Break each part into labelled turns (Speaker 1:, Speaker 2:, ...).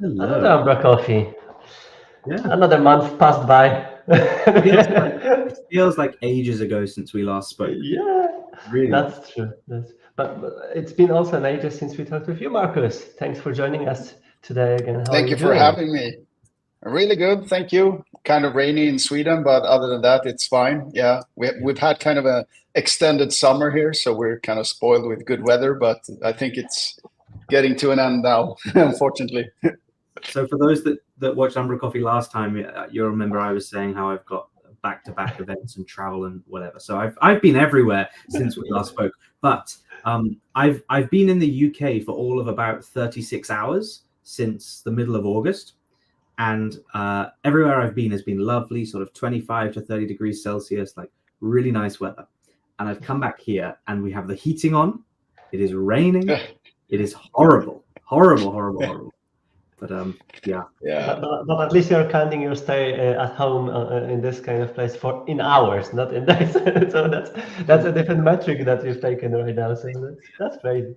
Speaker 1: Another
Speaker 2: Hello.
Speaker 1: umbraCoffee.
Speaker 2: Yeah.
Speaker 1: Another month passed by.
Speaker 2: It feels like ages ago since we last spoke.
Speaker 1: Yeah,
Speaker 2: Really.
Speaker 1: that's true. But it's been also an age since we talked with you, Marcus. Thanks for joining us today again. How are
Speaker 3: Thank
Speaker 1: you
Speaker 3: you for
Speaker 1: doing?
Speaker 3: having me. Really good, thank you. Kind of rainy in Sweden, but other than that, it's fine. Yeah, we've had kind of a extended summer here, so we're kind of spoiled with good weather, but I think it's getting to an end now, unfortunately.
Speaker 2: So for those that watched umbraCoffee last time, you'll remember I was saying how I've got back-to-back events and travel and whatever. So I've been everywhere since we last spoke. But I've been in the UK for all of about 36 hours since the middle of August. And everywhere I've been has been lovely, sort of 25 to 30 degrees Celsius, like really nice weather. And I've come back here and we have the heating on. It is raining. It is horrible. But yeah.
Speaker 1: But at least you're counting your stay at home in this kind of place in hours, not in days. So that's a different metric that you've taken right now. So that's crazy.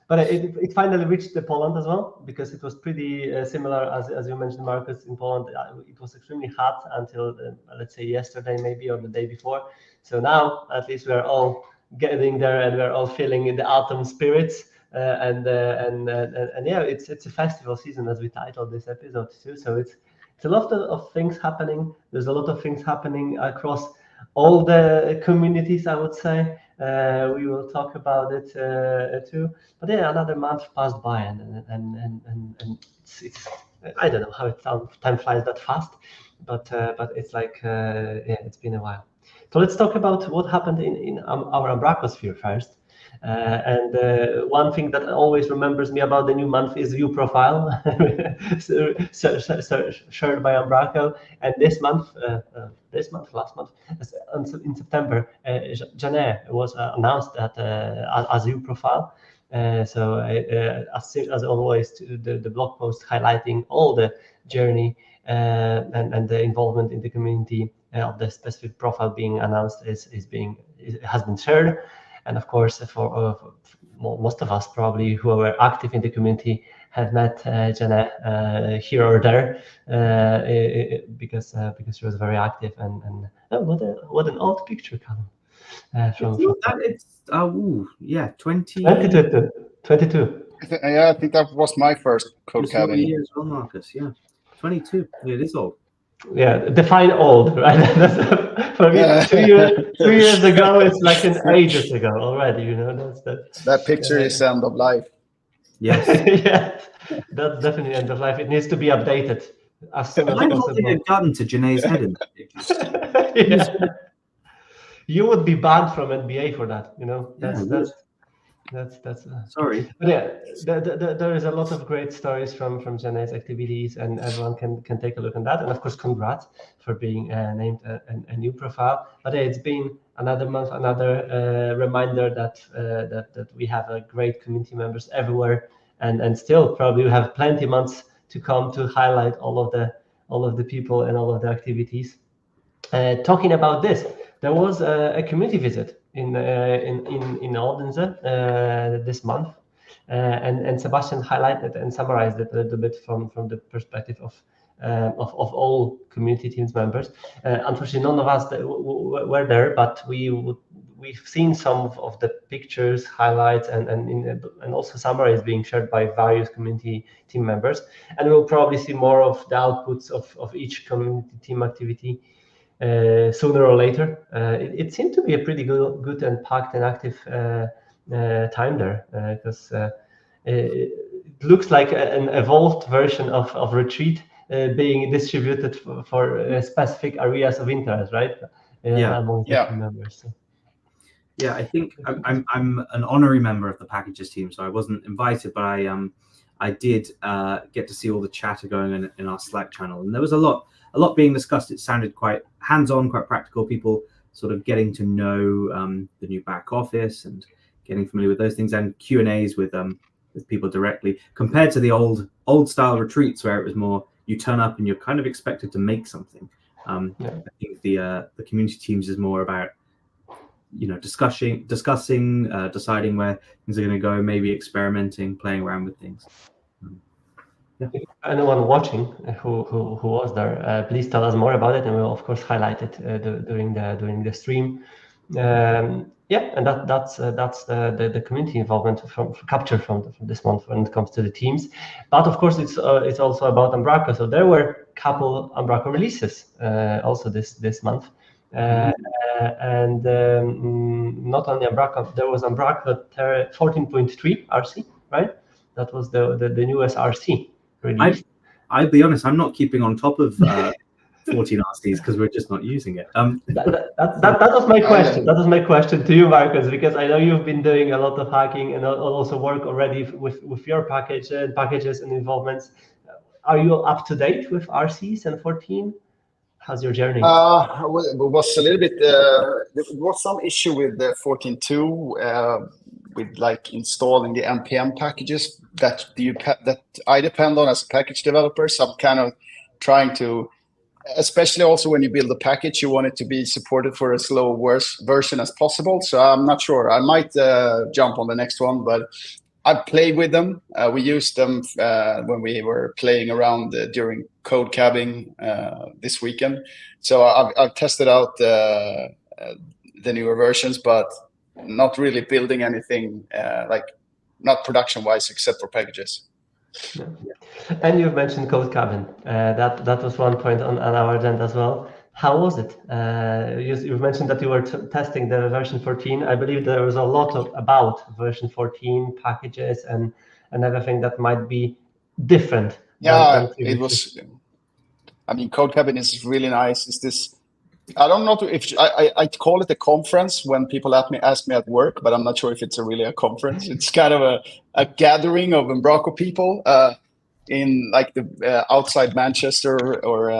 Speaker 1: But it finally reached the Poland as well, because it was pretty similar as you mentioned, Marcus. In Poland, it was extremely hot until let's say yesterday, maybe, or the day before. So now at least we're all getting there, and we're all feeling in the autumn spirits. And yeah, it's a festival season, as we titled this episode too. So it's a lot of things happening. There's a lot of things happening across all the communities, I would say. We will talk about it too. But yeah, another month passed by, and it's I don't know how time flies that fast, but it's like yeah, it's been a while. So let's talk about what happened in our umbracosphere first. And one thing that always remembers me about the new month is view profile, shared by Umbraco. And last month, in September, Janet was announced as view profile. So as always, the blog post highlighting all the journey and the involvement in the community of the specific profile being announced has been shared. And of course, for most of us probably who were active in the community have met Jenna here or there because she was very active. And oh, what an old picture, Callum.
Speaker 2: Yeah,
Speaker 1: 22.
Speaker 3: Yeah, I think that was my first Codecabin.
Speaker 2: years well, Marcus. Yeah, 22. It is old.
Speaker 1: Yeah, define old, right? For me, 2 years ago, it's like an ages ago already. You know,
Speaker 3: That picture is end of life.
Speaker 2: Yes.
Speaker 1: Yeah, that's definitely end of life. It needs to be updated as soon as
Speaker 2: I'm
Speaker 1: possible.
Speaker 2: holding a gun to Janae's head in that picture.
Speaker 1: Yeah. You would be banned from NBA for that. You know, that's
Speaker 2: sorry.
Speaker 1: But yeah, there is a lot of great stories from Janae's activities, and everyone can take a look on that. And of course, congrats for being named a new profile. But yeah, it's been another month, another reminder that we have a great community members everywhere, and still probably we have plenty months to come to highlight all of the people and all of the activities. Talking about this, there was a community visit in Odense this month, and Sebastian highlighted and summarized it a little bit from the perspective of all community teams members. Unfortunately, none of us were there, but we've seen some of the pictures, highlights, and also summaries being shared by various community team members, and we'll probably see more of the outputs of each community team activity sooner or later. It seemed to be a pretty good and packed and active time there, because it looks like an evolved version of retreat being distributed for specific areas of interest, right? Among the team members. So.
Speaker 2: Yeah, I think I'm an honorary member of the packages team, so I wasn't invited, but I did get to see all the chatter going on in our Slack channel, and there was a lot being discussed. It sounded quite hands-on, quite practical. People sort of getting to know the new back office and getting familiar with those things, and Q&As with people directly, compared to the old style retreats where it was more you turn up and you're kind of expected to make something. I think the community teams is more about discussing, deciding where things are going to go, maybe experimenting, playing around with things.
Speaker 1: Anyone watching who was there, please tell us more about it, and we'll of course highlight it during the stream. Yeah, and that's the community involvement from capture from this month when it comes to the teams. But of course, it's also about Umbraco. So there were a couple Umbraco releases also this month. And not only Umbraco, there was Umbraco 14.3 RC, right? That was the newest RC release.
Speaker 2: I'll be honest, I'm not keeping on top of 14 RCs because we're just not using it.
Speaker 1: That was my question. That was my question to you, Marcus, because I know you've been doing a lot of hacking and also work already with your packages and involvements. Are you up to date with RCs and 14? How's your journey?
Speaker 3: It was a little bit. There was some issue with the 14.2 with like installing the npm packages that I depend on as a package developer. So I'm kind of trying to, especially also when you build a package, you want it to be supported for as low version as possible. So I'm not sure. I might jump on the next one, but I've played with them. We used them when we were playing around during Codecabin this weekend. So I've tested out the newer versions, but not really building anything like not production-wise except for packages.
Speaker 1: Yeah. And you've mentioned Codecabin. That was one point on our agenda as well. How was it? You've mentioned that you were testing the version 14. I believe there was a lot about version 14 packages and everything that might be different.
Speaker 3: Yeah, it was. I mean, Codecabin is really nice. It's this. I don't know if I call it a conference when people ask me at work, but I'm not sure if it's really a conference. It's kind of a gathering of Umbraco people. In like the outside Manchester, or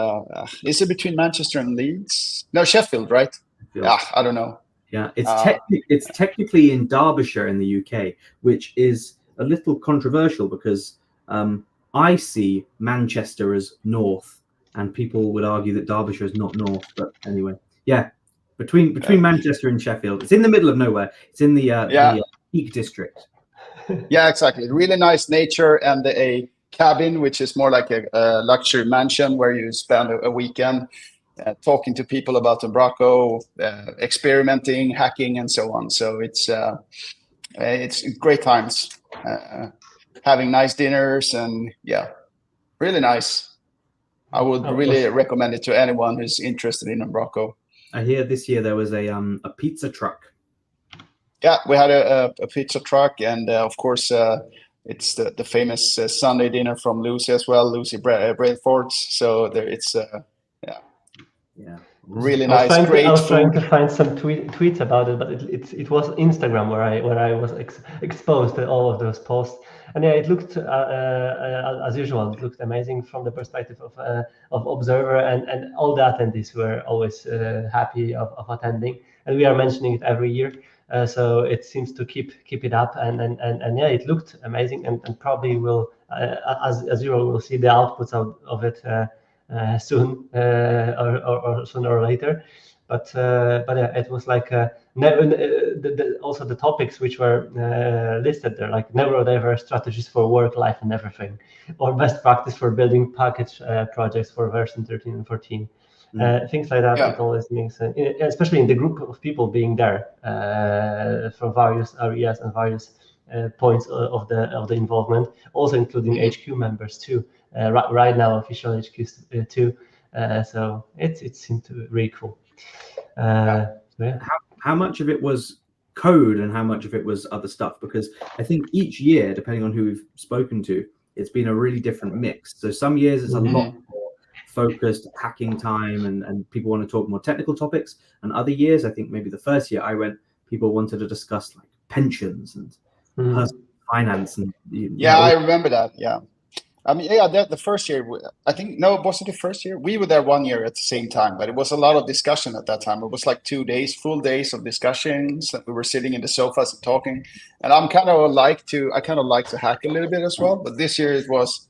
Speaker 3: is it between Manchester and Leeds? No, Sheffield, right? Yeah, I don't know.
Speaker 2: Yeah, it's technically in Derbyshire in the UK, which is a little controversial because I see Manchester as north, and people would argue that Derbyshire is not north. But anyway, yeah, between Manchester and Sheffield, it's in the middle of nowhere. It's in the Peak District.
Speaker 3: Yeah, exactly. Really nice nature and a cabin, which is more like a luxury mansion where you spend a weekend talking to people about Umbraco, experimenting, hacking, and so on. So it's great times, having nice dinners, and yeah, really nice. I would really recommend it to anyone who's interested in Umbraco.
Speaker 2: I hear this year there was a pizza truck.
Speaker 3: Yeah, we had a pizza truck, and of course. It's the famous Sunday dinner from Lucy as well, Lucy Braithwaite. So there, it's really nice.
Speaker 1: I was trying to find some tweets about it, but it was Instagram where I was exposed to all of those posts, and yeah, it looked as usual. It looked amazing from the perspective of observer, and all the attendees were always happy of attending, and we are mentioning it every year. So it seems to keep it up, and yeah, it looked amazing, and probably will, as you will see the outputs of it soon, or sooner or later. But yeah, it was like also the topics which were listed there, like neurodiverse strategies for work, life, and everything, or best practice for building package projects for version 13 and 14. Things like that. Yeah. It always makes sense, especially in the group of people being there from various areas and various points of the involvement, also including HQ members too. Right now, official HQ too. So it seemed to be really cool. Yeah.
Speaker 2: How much of it was code and how much of it was other stuff? Because I think each year, depending on who we've spoken to, it's been a really different mix. So some years it's a lot more focused hacking time, and people want to talk more technical topics. And other years, I think maybe the first year I went, people wanted to discuss like pensions and personal finance. And
Speaker 3: I remember that. Yeah. I mean, yeah, the first year, I think, no, wasn't the first year? We were there 1 year at the same time, but it was a lot of discussion at that time. It was like 2 days, full days of discussions. We were sitting in the sofas and talking. And I kind of like to hack a little bit as well. But this year it was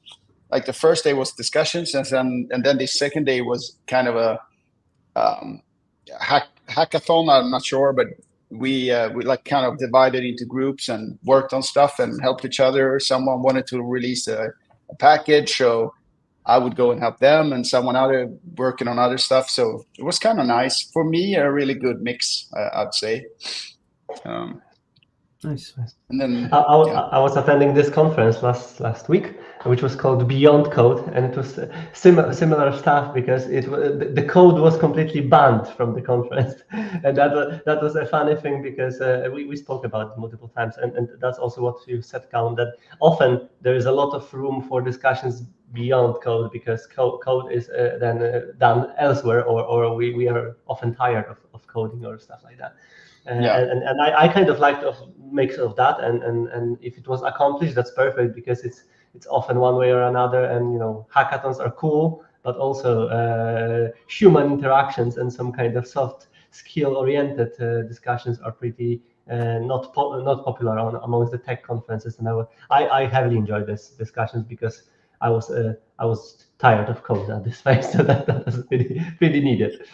Speaker 3: like the first day was discussions, and then the second day was kind of a hackathon. I'm not sure, but we like kind of divided into groups and worked on stuff and helped each other. Someone wanted to release a a package, so I would go and help them, and someone other working on other stuff. So it was kind of nice for me, a really good mix, I'd say.
Speaker 2: Nice.
Speaker 3: And then
Speaker 1: I was attending this conference last week, which was called Beyond Code, and it was similar stuff because the code was completely banned from the conference, and that was a funny thing because we spoke about it multiple times, and that's also what you said, Callum, that often there is a lot of room for discussions beyond code because code is then done elsewhere, or we are often tired of coding or stuff like that. And I kind of like the mix of that, and if it was accomplished, that's perfect because it's often one way or another, and hackathons are cool, but also human interactions and some kind of soft skill oriented discussions are pretty not popular amongst the tech conferences, and I heavily enjoyed these discussions because I was tired of code at this phase, so that was pretty needed.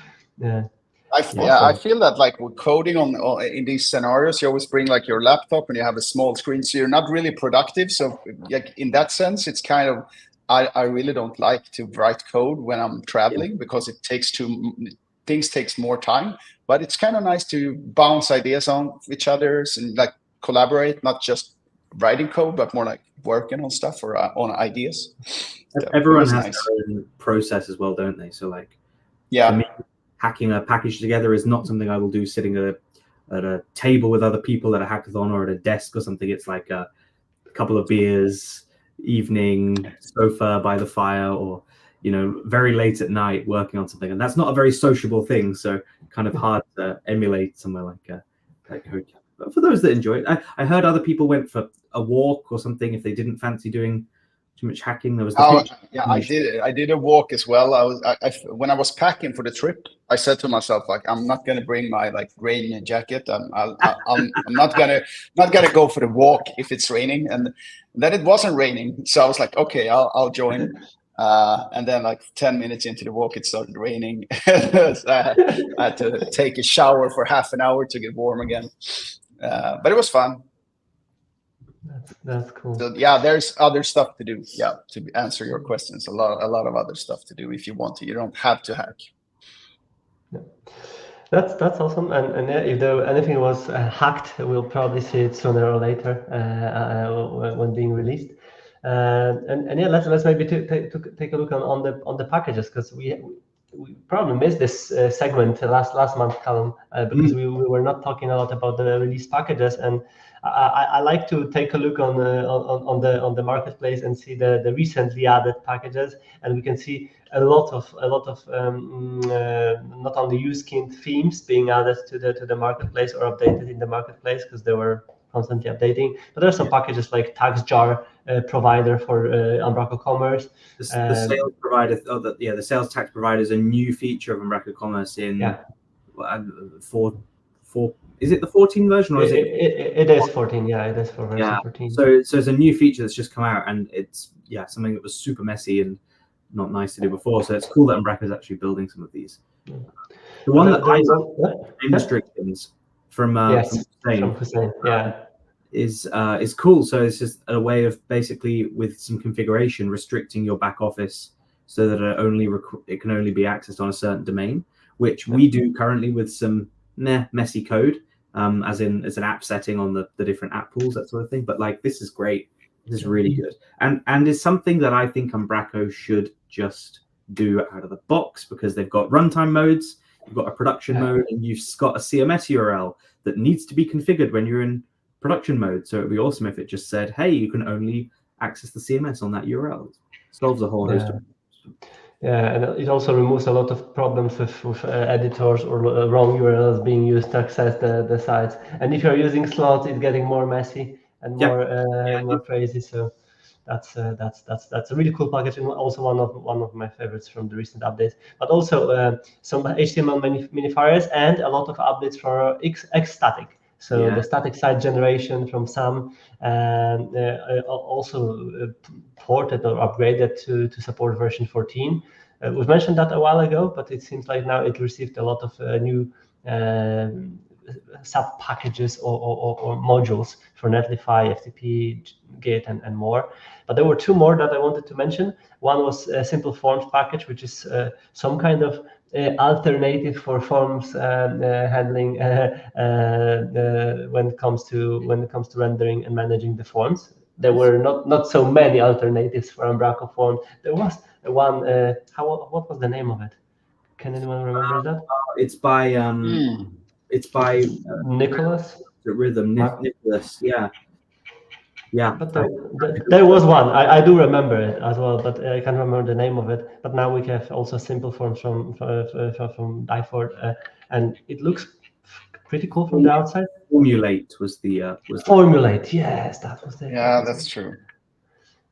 Speaker 3: I feel that like with coding in these scenarios, you always bring like your laptop and you have a small screen, so you're not really productive. So like in that sense, it's kind of I really don't like to write code when I'm traveling because it takes more time. But it's kind of nice to bounce ideas on each other's and like collaborate, not just writing code, but more like working on stuff or on ideas.
Speaker 2: Everyone has their own process as well, don't they? So like, for me, hacking a package together is not something I will do sitting at a table with other people at a hackathon or at a desk or something. It's like a couple of beers, evening, sofa by the fire, or very late at night working on something. And that's not a very sociable thing, so kind of hard to emulate somewhere like Codecabin. But for those that enjoy it, I heard other people went for a walk or something if they didn't fancy doing too much hacking. There was
Speaker 3: I did a walk as well. When I was packing for the trip, I said to myself, like, I'm not gonna bring my like rain jacket. I'm not gonna go for the walk if it's raining. And then it wasn't raining, so I was like, okay, I'll join. And then like 10 minutes into the walk, it started raining. So I had to take a shower for half an hour to get warm again. But it was fun.
Speaker 1: That's cool.
Speaker 3: So yeah, there's other stuff to do. Yeah, to answer your questions, a lot of other stuff to do if you want to. You don't have to hack.
Speaker 1: Yeah. That's awesome. And if anything was hacked, we'll probably see it sooner or later when being released. And yeah, let's maybe take a look on the packages, because we probably missed this segment last month, Callum, because we were not talking a lot about the release packages, and I like to take a look on the marketplace and see the recently added packages, and we can see a lot of not only use-skinned themes being added to the marketplace or updated in the marketplace, because they were constantly updating. But there are some packages like tax jar provider for Umbraco Commerce.
Speaker 2: The sales provider, the sales tax provider is a new feature of Umbraco Commerce in is it the 14 version, or is
Speaker 1: it is 14? Yeah, it is for version 14.
Speaker 2: So it's a new feature that's just come out, and it's something that was super messy and not nice to do before. So it's cool that Umbraco is actually building some of these. The one that I love, restrictions from Hussein, is cool. So it's just a way of basically, with some configuration, restricting your back office so that it can only be accessed on a certain domain, which we do currently with some messy code, as in it's an app setting on the different app pools, that sort of thing. But like, this is great. This is really good, and is something that I think Umbraco should just do out of the box, because they've got runtime modes, you've got a production mode, and you've got a CMS URL that needs to be configured when you're in production mode. So it'd be awesome if it just said, hey, you can only access the CMS on that URL. It solves a whole host of problems.
Speaker 1: Yeah, and it also removes a lot of problems with editors or wrong URLs being used to access the sites. And if you're using slots, it's getting more messy and more crazy. So that's a really cool package, and also one of my favorites from the recent updates. But also some HTML minifiers and a lot of updates for X-static. So the static site generation from some also ported or upgraded to support version 14. We've mentioned that a while ago, but it seems like now it received a lot of new sub packages or modules for Netlify, FTP, Git, and more. But there were two more that I wanted to mention. One was a simple forms package, which is some kind of alternative for forms handling when it comes to rendering and managing the forms. There were not so many alternatives for Umbraco form. There was one. What was the name of it? Can anyone remember that?
Speaker 2: It's by
Speaker 1: Nicholas.
Speaker 2: Nicholas. Yeah.
Speaker 1: But there was one. I do remember it as well, but I can't remember the name of it. But now we have also simple forms from Dyford, and it looks pretty cool from the outside.
Speaker 2: Formulate was the
Speaker 1: Formulate. Yes, that was the.
Speaker 3: Yeah, that's true.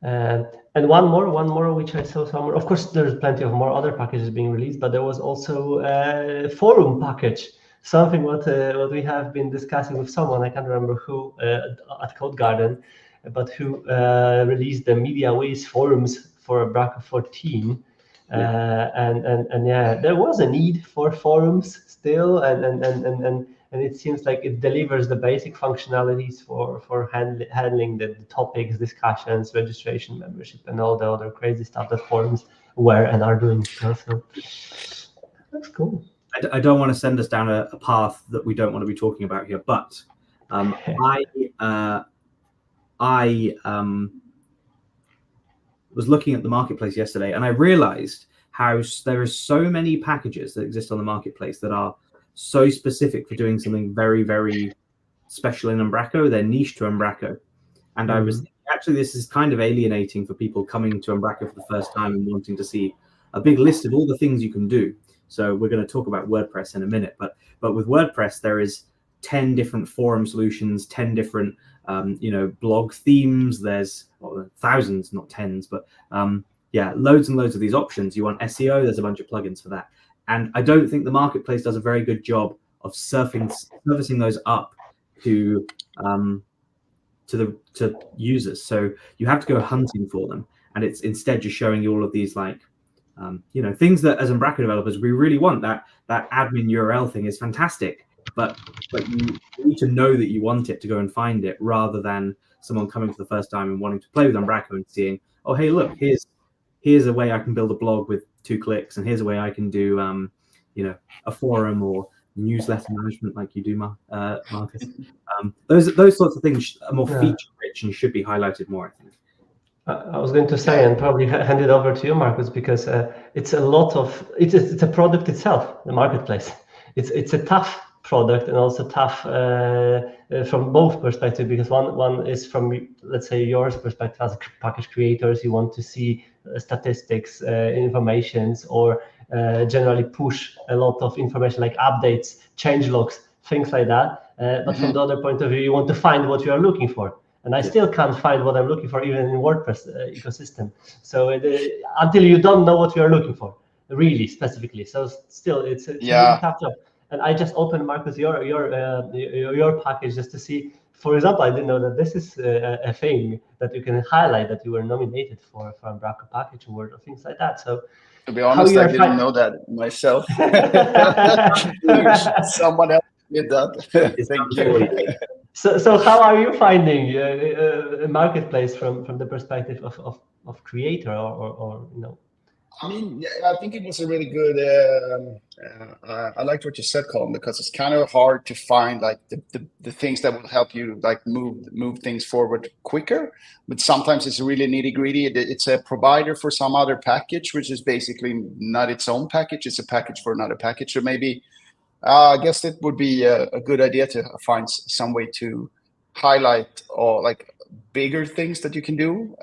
Speaker 1: And one more which I saw somewhere. Of course, there's plenty of more other packages being released, but there was also a forum package, something what we have been discussing with someone, I can't remember who, at Codecabin, but who released the MediaWiz forums for Umbraco 14. And yeah, there was a need for forums still, and it seems like it delivers the basic functionalities for handling the topics, discussions, registration, membership, and all the other crazy stuff that forums were and are doing still. So that's cool.
Speaker 2: I don't want to send us down a path that we don't want to be talking about here, but I was looking at the marketplace yesterday, and I realized how there are so many packages that exist on the marketplace that are so specific for doing something very, very special in Umbraco. They're niche to Umbraco. And I was actually, this is kind of alienating for people coming to Umbraco for the first time and wanting to see a big list of all the things you can do. So we're going to talk about WordPress in a minute, but with WordPress, there is 10 different forum solutions, 10 different, blog themes. There's thousands, not tens, but loads and loads of these options. You want SEO, there's a bunch of plugins for that. And I don't think the marketplace does a very good job of servicing those up to users. So you have to go hunting for them, and it's instead just showing you all of these things that as Umbraco developers we really want. That admin URL thing is fantastic, but you need to know that you want it to go and find it, rather than someone coming for the first time and wanting to play with Umbraco and seeing, oh hey, look, here's a way I can build a blog with 2 clicks, and here's a way I can do a forum or newsletter management like you do, Marcus. Those sorts of things are more feature rich and should be highlighted more, I think.
Speaker 1: I was going to say, and probably hand it over to you, Marcus, because it's a product itself, the marketplace. It's a tough product, and also tough from both perspectives, because one is from, let's say, yours perspective as package creators. You want to see statistics, informations, or generally push a lot of information like updates, change logs, things like that. But from the other point of view, you want to find what you are looking for. And I still can't find what I'm looking for, even in WordPress ecosystem. So until you don't know what you are looking for, really specifically. So still, it's a really tough job. And I just opened, Marcus, your package just to see. For example, I didn't know that this is a thing that you can highlight that you were nominated for Umbraco Package Award or things like that. So
Speaker 3: to be honest, I didn't know that myself. Someone else did that. Thank you.
Speaker 1: So how are you finding a marketplace from the perspective of creator or
Speaker 3: I mean, I think it was a really good. I liked what you said, Colin, because it's kind of hard to find like the things that will help you like move things forward quicker. But sometimes it's really nitty gritty. It's a provider for some other package, which is basically not its own package. It's a package for another package. So maybe I guess it would be a good idea to find some way to highlight or like bigger things that you can do,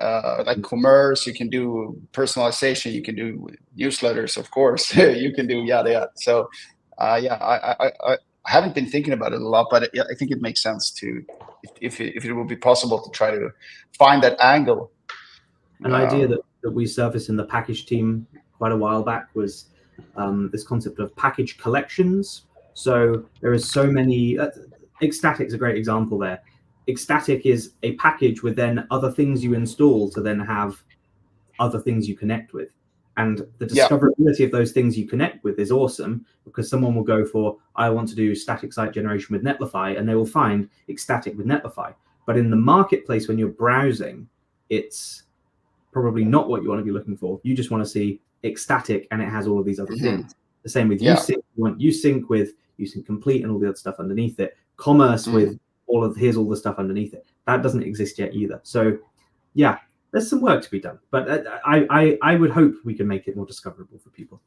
Speaker 3: like commerce. You can do personalization. You can do newsletters, of course. You can do yada. So I haven't been thinking about it a lot, but I think it makes sense to, if it would be possible, to try to find that angle.
Speaker 2: An idea that we surfaced in the package team quite a while back was this concept of package collections. So there is so many. Ecstatic is a great example there. Ecstatic is a package with then other things you install to then have other things you connect with. And the discoverability of those things you connect with is awesome, because someone will go for, I want to do static site generation with Netlify, and they will find ecstatic with Netlify. But in the marketplace, when you're browsing, it's probably not what you want to be looking for. You just want to see ecstatic, and it has all of these other things. The same with usync. You want usync with usync complete and all the other stuff underneath it. Commerce with all of, here's all the stuff underneath it. That doesn't exist yet either. So yeah, there's some work to be done, but I would hope we can make it more discoverable for people.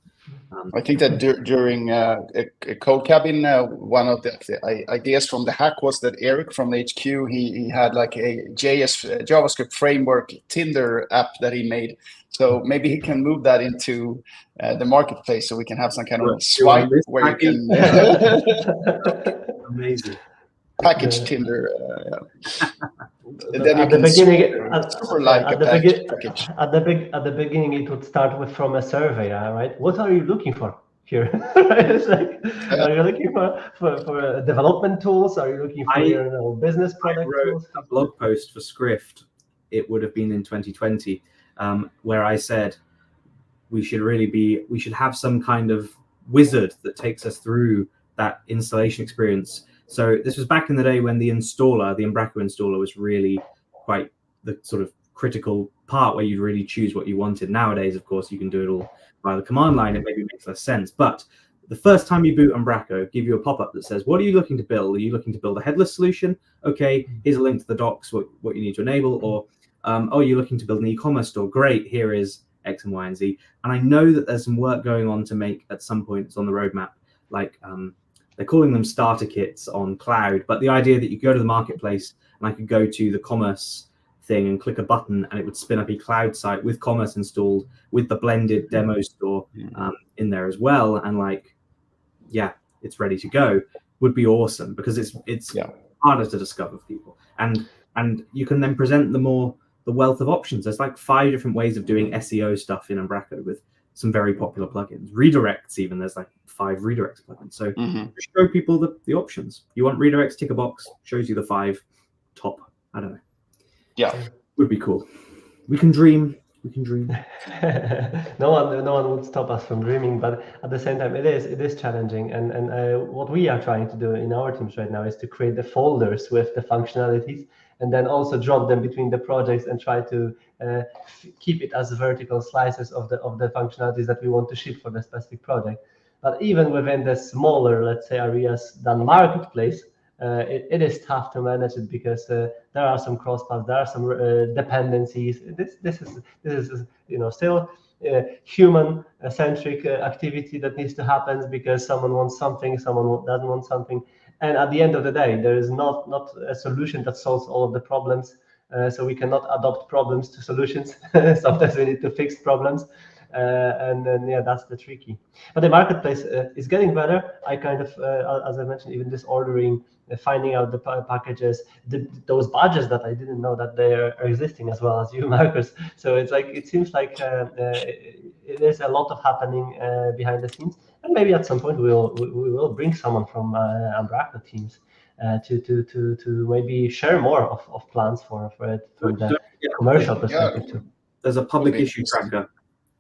Speaker 3: I think that during Codecabin, one of the ideas from the hack was that Eric from the HQ, he had like a JavaScript framework Tinder app that he made. So maybe he can move that into the marketplace, so we can have some kind of swipe where you can
Speaker 2: amazing
Speaker 3: package Tinder.
Speaker 1: At the beginning, it would start with from a survey, right? What are you looking for here? It's like, are you looking for development tools? Are you looking for business product tools?
Speaker 2: A blog post for Scrift, it would have been in 2020, where I said we should have some kind of wizard that takes us through that installation experience. So this was back in the day when the installer, the Umbraco installer, was really quite the sort of critical part where you'd really choose what you wanted. Nowadays, of course, you can do it all via the command line. It maybe makes less sense. But the first time you boot Umbraco, give you a pop-up that says, what are you looking to build? Are you looking to build a headless solution? Okay, here's a link to the docs, what you need to enable. Or, oh, you're looking to build an e-commerce store? Great, here is X and Y and Z. And I know that there's some work going on to make, at some point, it's on the roadmap, like they're calling them starter kits on cloud, but the idea that you go to the marketplace and I could go to the commerce thing and click a button and it would spin up a cloud site with commerce installed, with the blended demo store in there as well, and like, yeah, it's ready to go, would be awesome, because it's harder to discover for people, and you can then present the wealth of options. There's like 5 different ways of doing SEO stuff in Umbraco with some very popular plugins, redirects. Even there's like 5 redirects plugins. So show people the options. You want redirects? Tick a box. Shows you the 5 top. I don't know.
Speaker 3: Yeah,
Speaker 2: would be cool. We can dream. We can dream.
Speaker 1: No one would stop us from dreaming, but at the same time, it is challenging. And what we are trying to do in our teams right now is to create the folders with the functionalities, and then also drop them between the projects and try to keep it as vertical slices of the functionalities that we want to ship for the specific project. But even within the smaller, let's say, areas than marketplace, it is tough to manage it, because there are some crosspaths, there are some dependencies. This is still human centric activity that needs to happen, because someone wants something, someone doesn't want something, and at the end of the day, there is not a solution that solves all of the problems. So we cannot adopt problems to solutions. Sometimes we need to fix problems. And then that's the tricky. But the marketplace is getting better. I kind of, as I mentioned, even this ordering, finding out the packages, those badges that I didn't know that they are existing, as well as you, Marcus. So it's like, it seems like there's a lot of happening behind the scenes, and maybe at some point we will bring someone from Umbraco teams to maybe share more of plans for it from the commercial perspective too.
Speaker 2: There's a public issue tracker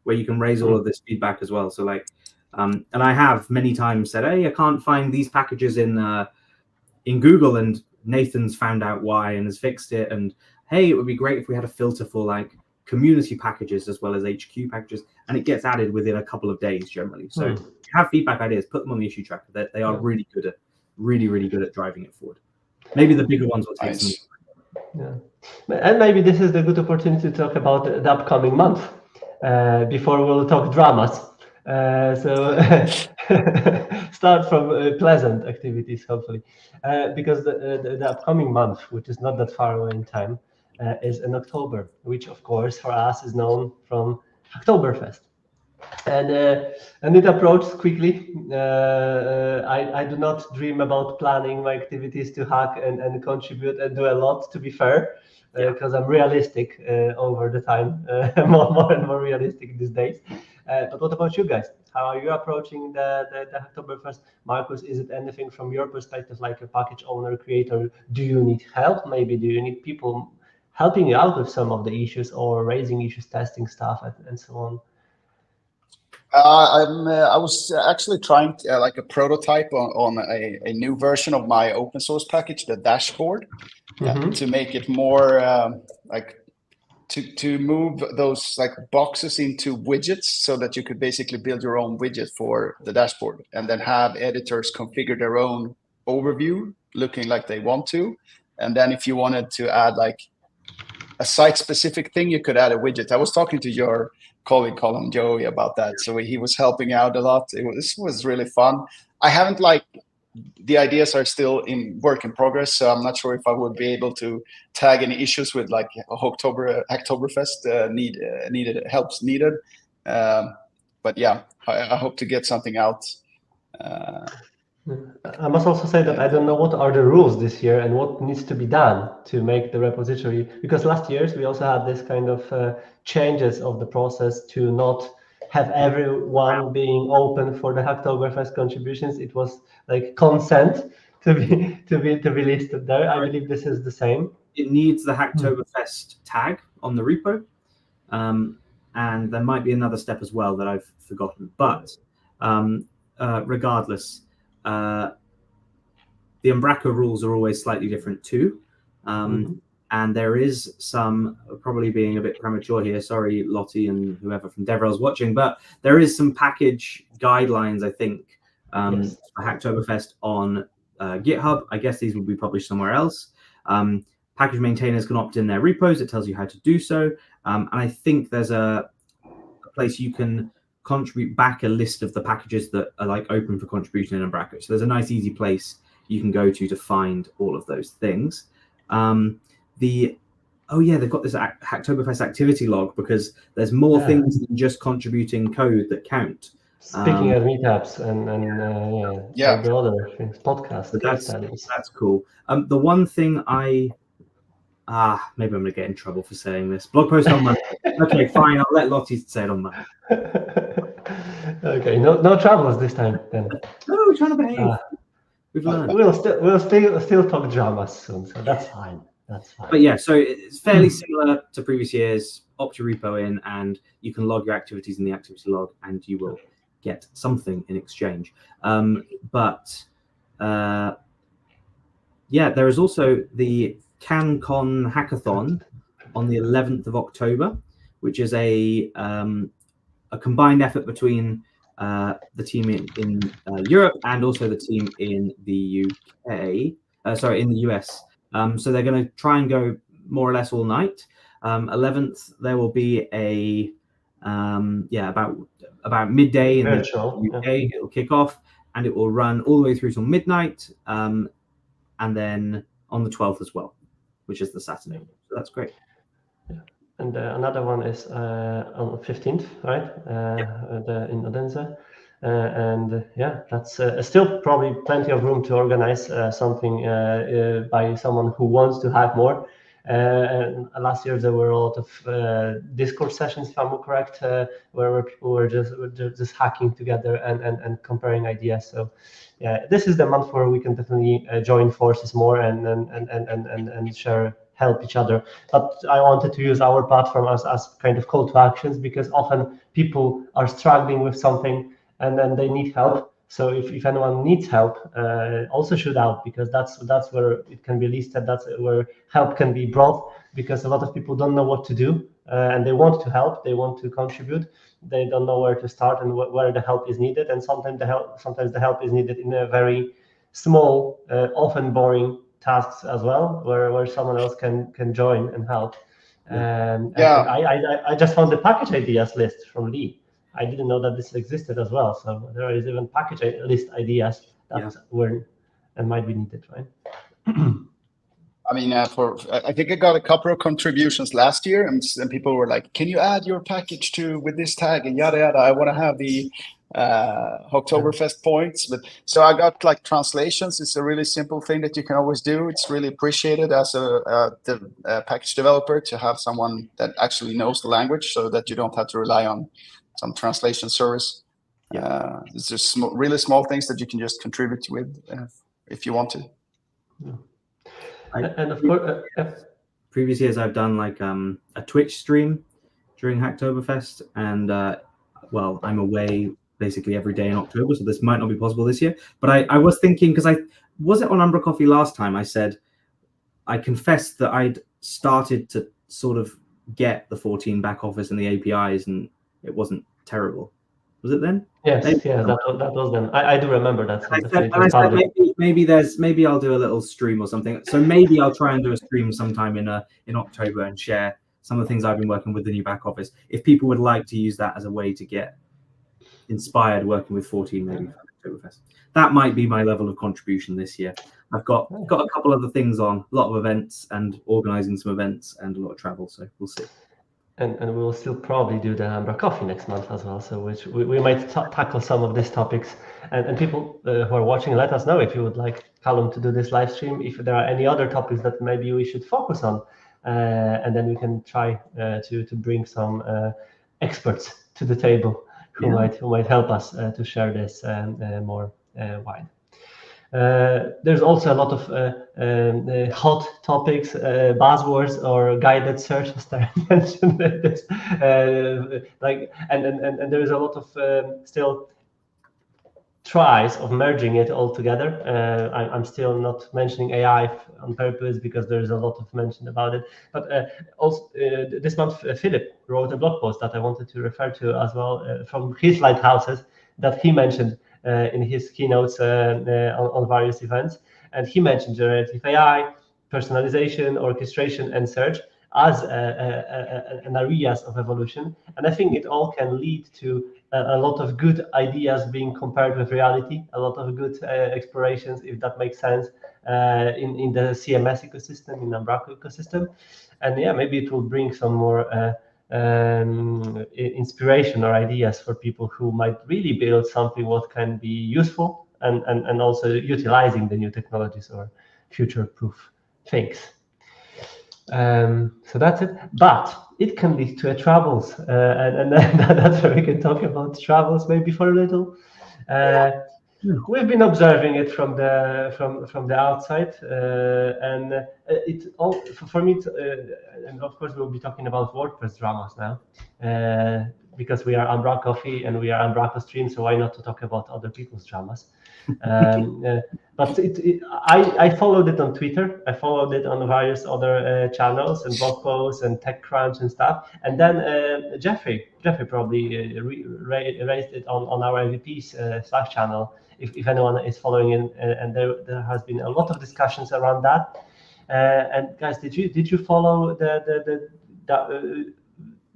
Speaker 2: where you can raise all of this feedback as well. So like, and I have many times said, hey, I can't find these packages in Google, and Nathan's found out why and has fixed it. And hey, it would be great if we had a filter for like community packages as well as HQ packages, and it gets added within a couple of days generally. So if you have feedback ideas, put them on the issue tracker. They are really good at driving it forward. Maybe the bigger ones will take some.
Speaker 1: Yeah, and maybe this is the good opportunity to talk about the upcoming month. Before we'll talk dramas. So start from pleasant activities, hopefully, because the upcoming month, which is not that far away in time, is in October, which of course for us is known from Hacktoberfest. And it approaches quickly. I do not dream about planning my activities to hack and contribute and do a lot, to be fair. Because I'm realistic over the time, more and more realistic these days. But what about you guys? How are you approaching the Hacktoberfest? Marcus, is it anything from your perspective, like a package owner, creator? Do you need help? Maybe do you need people helping you out with some of the issues, or raising issues, testing stuff, and so on?
Speaker 3: I was actually trying like a prototype on a new version of my open source package, the dashboard, to make it more like to move those like boxes into widgets so that you could basically build your own widget for the dashboard and then have editors configure their own overview looking like they want to. And then if you wanted to add like a site specific thing, you could add a widget. I was talking to your colleague Colin Joey about that. So he was helping out a lot. This was really fun. I haven't the ideas are still in work in progress, so I'm not sure if I would be able to tag any issues with like Hacktoberfest needed helps needed. But yeah, I hope to get something out.
Speaker 1: I must also say that I don't know what are the rules this year and what needs to be done to make the repository, because last years we also had this kind of changes of the process to not have everyone being open for the Hacktoberfest contributions. It was like consent to be listed there. I believe this is the same.
Speaker 2: It needs the Hacktoberfest tag on the repo, and there might be another step as well that I've forgotten. But regardless, the Umbraco rules are always slightly different too. And there is some, probably being a bit premature here, sorry, Lottie and whoever from DevRel's watching, but there is some package guidelines, I think, for Hacktoberfest on GitHub. I guess these will be published somewhere else. Package maintainers can opt in their repos. It tells you how to do so. And I think there's a place you can contribute back a list of the packages that are like open for contribution in Umbraco. So there's a nice, easy place you can go to find all of those things. They've got this Hacktoberfest activity log because there's more things than just contributing code that count.
Speaker 1: Speaking of meetups and the other things, podcasts,
Speaker 2: that's cool. The one thing maybe I'm gonna get in trouble for saying this. Blog post on Monday. Okay, fine. I'll let Lottie say it on Monday.
Speaker 1: Okay, no troubles this time then.
Speaker 2: No, we're trying to behave. We've learned.
Speaker 1: We'll still talk dramas soon, so that's fine. That's fine.
Speaker 2: But yeah, so it's fairly similar to previous years. Opt your repo in, and you can log your activities in the activity log, and you will get something in exchange. There is also the CanCon Hackathon on the 11th of October, which is a combined effort between the team in Europe and also the team in the in the US. So they're going to try and go more or less all night. 11th, there will be about midday in the UK. It'll kick off and it will run all the way through till midnight, and then on the 12th as well, which is the Saturday. So that's great.
Speaker 1: Yeah. And another one is on the 15th, right? In Odense. That's still probably plenty of room to organize something by someone who wants to hack more. And last year there were a lot of Discord sessions, if I'm correct, where people were just hacking together and comparing ideas. So yeah, this is the month where we can definitely join forces more and help each other. But I wanted to use our platform as kind of call to actions, because often people are struggling with something and then they need help. So if anyone needs help, also shoot out, because that's where it can be listed. That's where help can be brought, because a lot of people don't know what to do, and they want to help, they want to contribute. They don't know where to start and where the help is needed. And sometimes the help is needed in a very small, often boring tasks as well, where someone else can join and help. I just found the package ideas list from Lee. I didn't know that this existed as well. So there is even package list ideas that were and might be needed, right?
Speaker 3: I mean, I think I got a couple of contributions last year, and people were like, "Can you add your package with this tag and yada yada? I want to have the Hacktoberfest points." But so I got like translations. It's a really simple thing that you can always do. It's really appreciated as a package developer to have someone that actually knows the language, so that you don't have to rely on some translation service. It's just really small things that you can just contribute with if you want to.
Speaker 1: And of course,
Speaker 2: previous years I've done like a Twitch stream during Hacktoberfest, and well, I'm away basically every day in October, so this might not be possible this year. But I was thinking, because I was it on umbraCoffee last time, I said, I confessed that I'd started to sort of get the 14 back office and the APIs, and it wasn't terrible. Was it then?
Speaker 1: Yes, that was then. I do remember that. So
Speaker 2: I said maybe I'll do a little stream or something. So maybe I'll try and do a stream sometime in October and share some of the things I've been working with the new back office. If people would like to use that as a way to get inspired working with 14, maybe for Hacktoberfest. That might be my level of contribution this year. I've got a couple other things on, a lot of events and organizing some events and a lot of travel. So we'll see.
Speaker 1: And we'll still probably do the umbraCoffee next month as well. So which we might tackle some of these topics. And people who are watching, let us know if you would like Callum to do this live stream, if there are any other topics that maybe we should focus on. And then we can try to bring some experts to the table who might help us to share this more wide. There's also a lot of hot topics, buzzwords or guided search, as I mentioned this. And there is a lot of still tries of merging it all together. I'm still not mentioning AI on purpose because there is a lot of mention about it. But also this month, Philip wrote a blog post that I wanted to refer to as well from his lighthouses that he mentioned in his keynotes on various events. And he mentioned generative AI, personalization, orchestration, and search as an areas of evolution. And I think it all can lead to a lot of good ideas being compared with reality, a lot of good explorations, if that makes sense, in the CMS ecosystem, in the Umbraco ecosystem. And yeah, maybe it will bring some more inspiration or ideas for people who might really build something what can be useful and also utilizing the new technologies or future-proof things. So that's it. But it can lead to troubles, and that's where we can talk about troubles maybe for a little. We've been observing it from the outside, and it all for me. And of course, we'll be talking about WordPress dramas now, because we are umbraCoffee and we are umbraco stream. So why not to talk about other people's dramas? But I followed it on Twitter. I followed it on various other channels and blog posts and TechCrunch and stuff. And then Jeffrey probably raised it on our MVP's Slack channel. If anyone is following in, and there has been a lot of discussions around that. And guys, did you follow the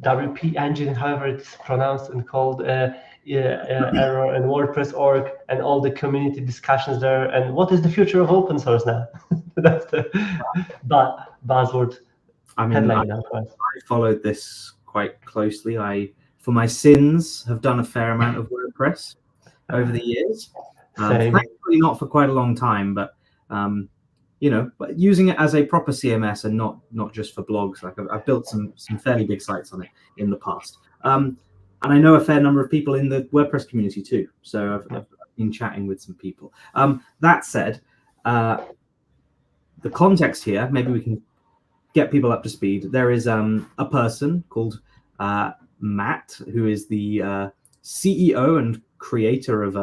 Speaker 1: WP engine, however it's pronounced and called? Error and WordPress.org and all the community discussions there, and what is the future of open source now? That's the buzzword.
Speaker 2: I mean, I followed this quite closely. I, for my sins, have done a fair amount of WordPress over the years. Thankfully, not for quite a long time, but but using it as a proper CMS and not just for blogs. Like I've built some fairly big sites on it in the past. And I know a fair number of people in the WordPress community too. So I've been chatting with some people. That said, the context here, maybe we can get people up to speed. There is a person called Matt, who is the CEO and creator of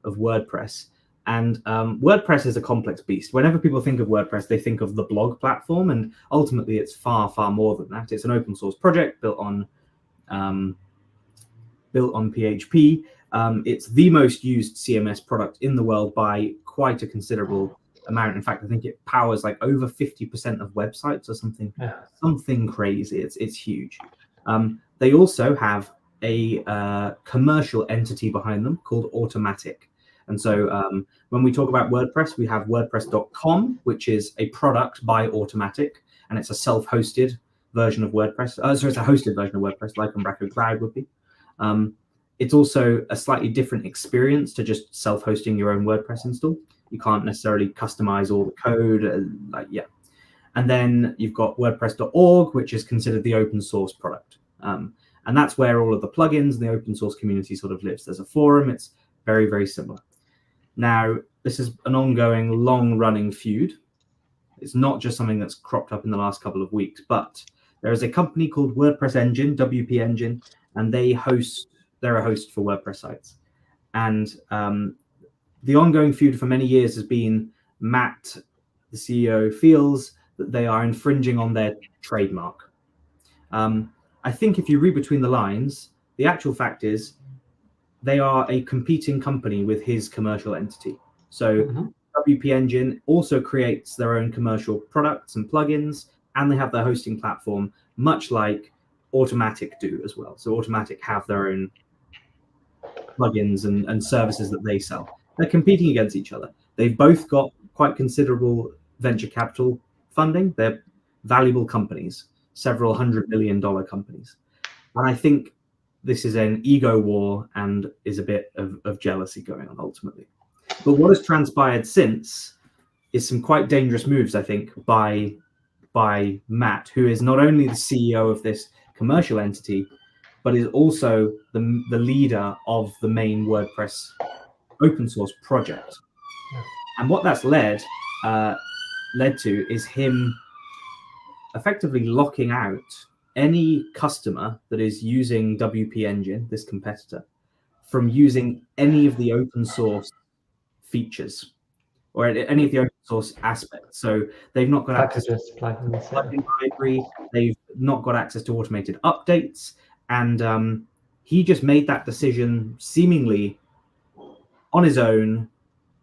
Speaker 2: WordPress. And WordPress is a complex beast. Whenever people think of WordPress, they think of the blog platform. And ultimately, it's far, far more than that. It's an open source project built on PHP. It's the most used CMS product in the world by quite a considerable amount. In fact, I think it powers like over 50% of websites or something. Something crazy. It's huge. They also have a commercial entity behind them called Automattic. And so when we talk about WordPress, we have WordPress.com, which is a product by Automattic, and it's a self-hosted version of WordPress. So it's a hosted version of WordPress, like Umbraco Cloud would be. It's also a slightly different experience to just self-hosting your own WordPress install. You can't necessarily customize all the code, And then you've got WordPress.org, which is considered the open source product. And that's where all of the plugins and the open source community sort of lives. There's a forum. It's very, very similar. Now, this is an ongoing, long-running feud. It's not just something that's cropped up in the last couple of weeks, but there is a company called WordPress Engine, WP Engine, and they they're a host for WordPress sites. And the ongoing feud for many years has been Matt, the CEO, feels that they are infringing on their trademark. I think if you read between the lines, the actual fact is they are a competing company with his commercial entity. So WP Engine also creates their own commercial products and plugins, and they have their hosting platform, much like Automatic do as well. So Automatic have their own plugins and services that they sell. They're competing against each other. They've both got quite considerable venture capital funding. They're valuable companies, several $100 million companies. And I think this is an ego war and is a bit of jealousy going on ultimately. But what has transpired since is some quite dangerous moves, I think, by Matt, who is not only the CEO of this commercial entity, but is also the leader of the main WordPress open source project. Yeah. And what that's led to is him effectively locking out any customer that is using WP Engine, this competitor, from using any of the open source features or any of the open source aspects. So they've not got access to plugin library, they've not got access to automated updates, and he just made that decision seemingly on his own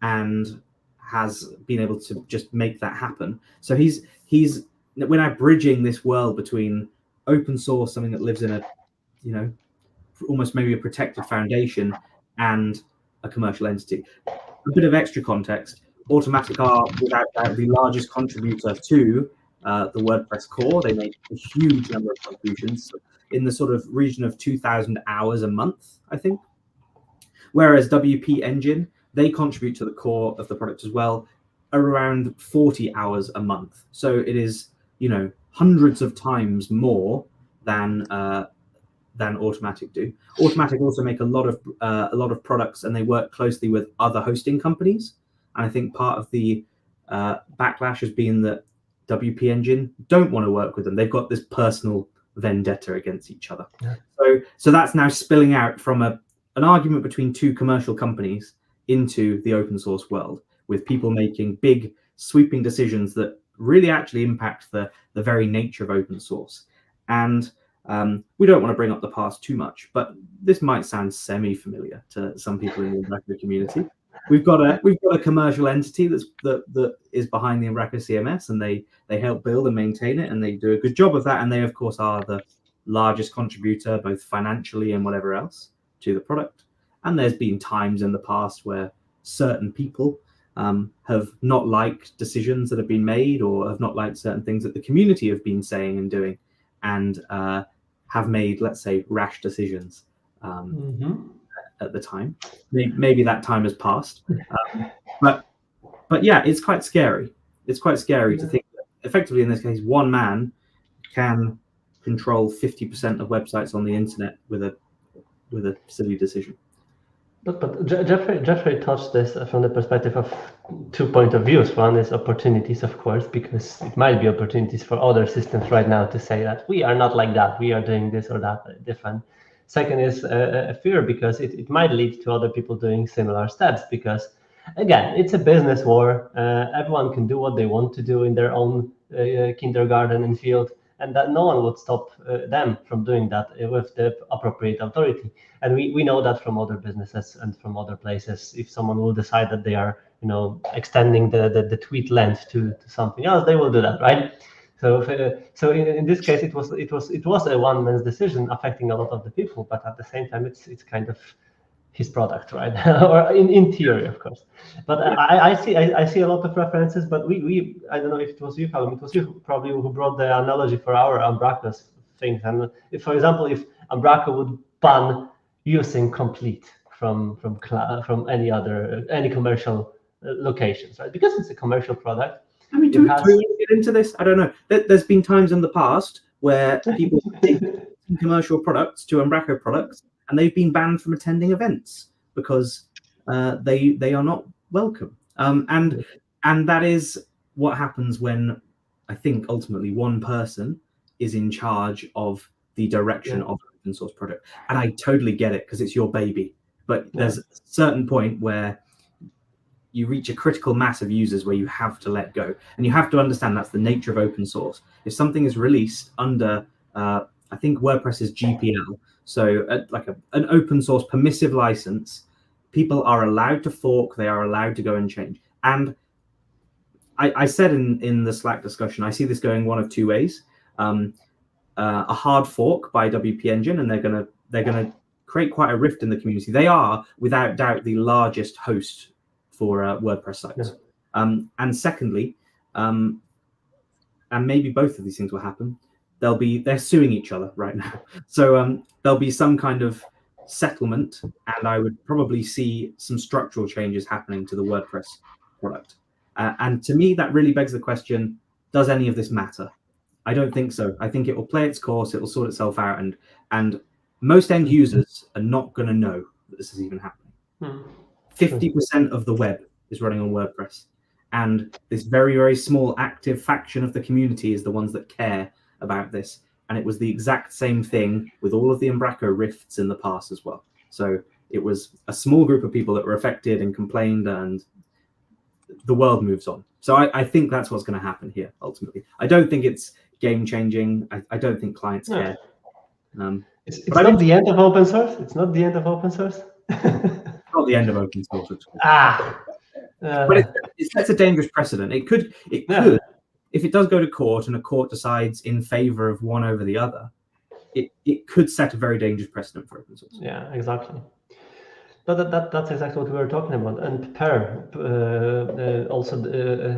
Speaker 2: and has been able to just make that happen. So he's we're now bridging this world between open source, something that lives in a, almost maybe a protected foundation, and a commercial entity. A bit of extra context: Automatic are without doubt the largest contributor to the WordPress core. They make a huge number of contributions, in the sort of region of 2,000 hours a month, I think. Whereas WP Engine, they contribute to the core of the product as well, around 40 hours a month. So it is, hundreds of times more than Automatic do. Automatic also make a lot of products, and they work closely with other hosting companies. And I think part of the backlash has been that WP Engine don't want to work with them. They've got this personal vendetta against each other. Yeah. So that's now spilling out from an argument between two commercial companies into the open source world, with people making big sweeping decisions that really actually impact the very nature of open source. And we don't want to bring up the past too much, but this might sound semi-familiar to some people in the Umbraco community. We've got a commercial entity that is behind the Umbraco CMS, and they help build and maintain it, and they do a good job of that. And they, of course, are the largest contributor, both financially and whatever else, to the product. And there's been times in the past where certain people have not liked decisions that have been made, or have not liked certain things that the community have been saying and doing, and have made, let's say, rash decisions at the time. Maybe that time has passed. But yeah, it's quite scary. It's quite scary to think that effectively, in this case, one man can control 50% of websites on the internet with a silly decision.
Speaker 1: But Jeffrey touched this from the perspective of 2 points of views. One is opportunities, of course, because it might be opportunities for other systems right now to say that we are not like that, we are doing this or that different. Second is a fear, because it might lead to other people doing similar steps, because again, it's a business war. Everyone can do what they want to do in their own kindergarten and field, and that no one would stop them from doing that with the appropriate authority. And we know that from other businesses and from other places. If someone will decide that they are, extending the tweet length to something else, they will do that, right? So in this case, it was a one man's decision affecting a lot of the people, but at the same time, it's kind of his product, right? Or in theory, of course. But I see a lot of references. But we I don't know if it was you, Callum. It was you probably who brought the analogy for our Umbraco's things. And if, for example, if Umbraco would ban using complete from any commercial locations, right? Because it's a commercial product.
Speaker 2: I mean, do we get into this? I don't know. There's been times in the past where people take commercial products to Umbraco products, and they've been banned from attending events because they are not welcome. And that is what happens when, I think, ultimately one person is in charge of the direction of an open source project. And I totally get it because it's your baby. But there's a certain point where you reach a critical mass of users where you have to let go. And you have to understand that's the nature of open source. If something is released under, I think WordPress is GPL, so like an open source permissive license, people are allowed to fork, they are allowed to go and change. And I said in the Slack discussion, I see this going one of two ways. A hard fork by WP Engine, and they're gonna create quite a rift in the community. They are, without doubt, the largest host for WordPress sites. And secondly, and maybe both of these things will happen, they're suing each other right now. So there'll be some kind of settlement, and I would probably see some structural changes happening to the WordPress product. And to me, that really begs the question, does any of this matter? I don't think so. I think it will play its course, it will sort itself out, and most end users are not going to know that this is even happening. 50% of the web is running on WordPress, and this very, very small active faction of the community is the ones that care about this. And it was the exact same thing with all of the Umbraco rifts in the past as well. So it was a small group of people that were affected and complained, and the world moves on. So I think that's what's going to happen here ultimately. I don't think it's game changing. I don't think clients care.
Speaker 1: It's not the end of open source. It's not the end of open source.
Speaker 2: Not the end of open source at all. But it sets a dangerous precedent. It could, if it does go to court and a court decides in favor of one over the other, it could set a very dangerous precedent for open source.
Speaker 1: Yeah, exactly. That's exactly what we were talking about. And Per also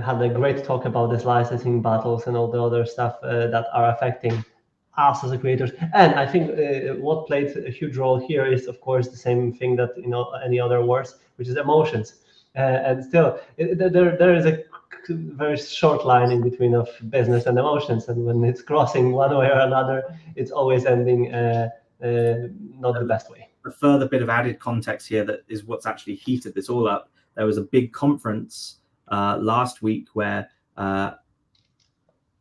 Speaker 1: had a great talk about this licensing battles and all the other stuff that are affecting us as creators. And I think what played a huge role here is, of course, the same thing that any other wars, which is emotions. And still, there is a very short line in between of business and emotions, and when it's crossing one way or another, it's always ending not the best way.
Speaker 2: A further bit of added context here that is what's actually heated this all up. There was a big conference last week where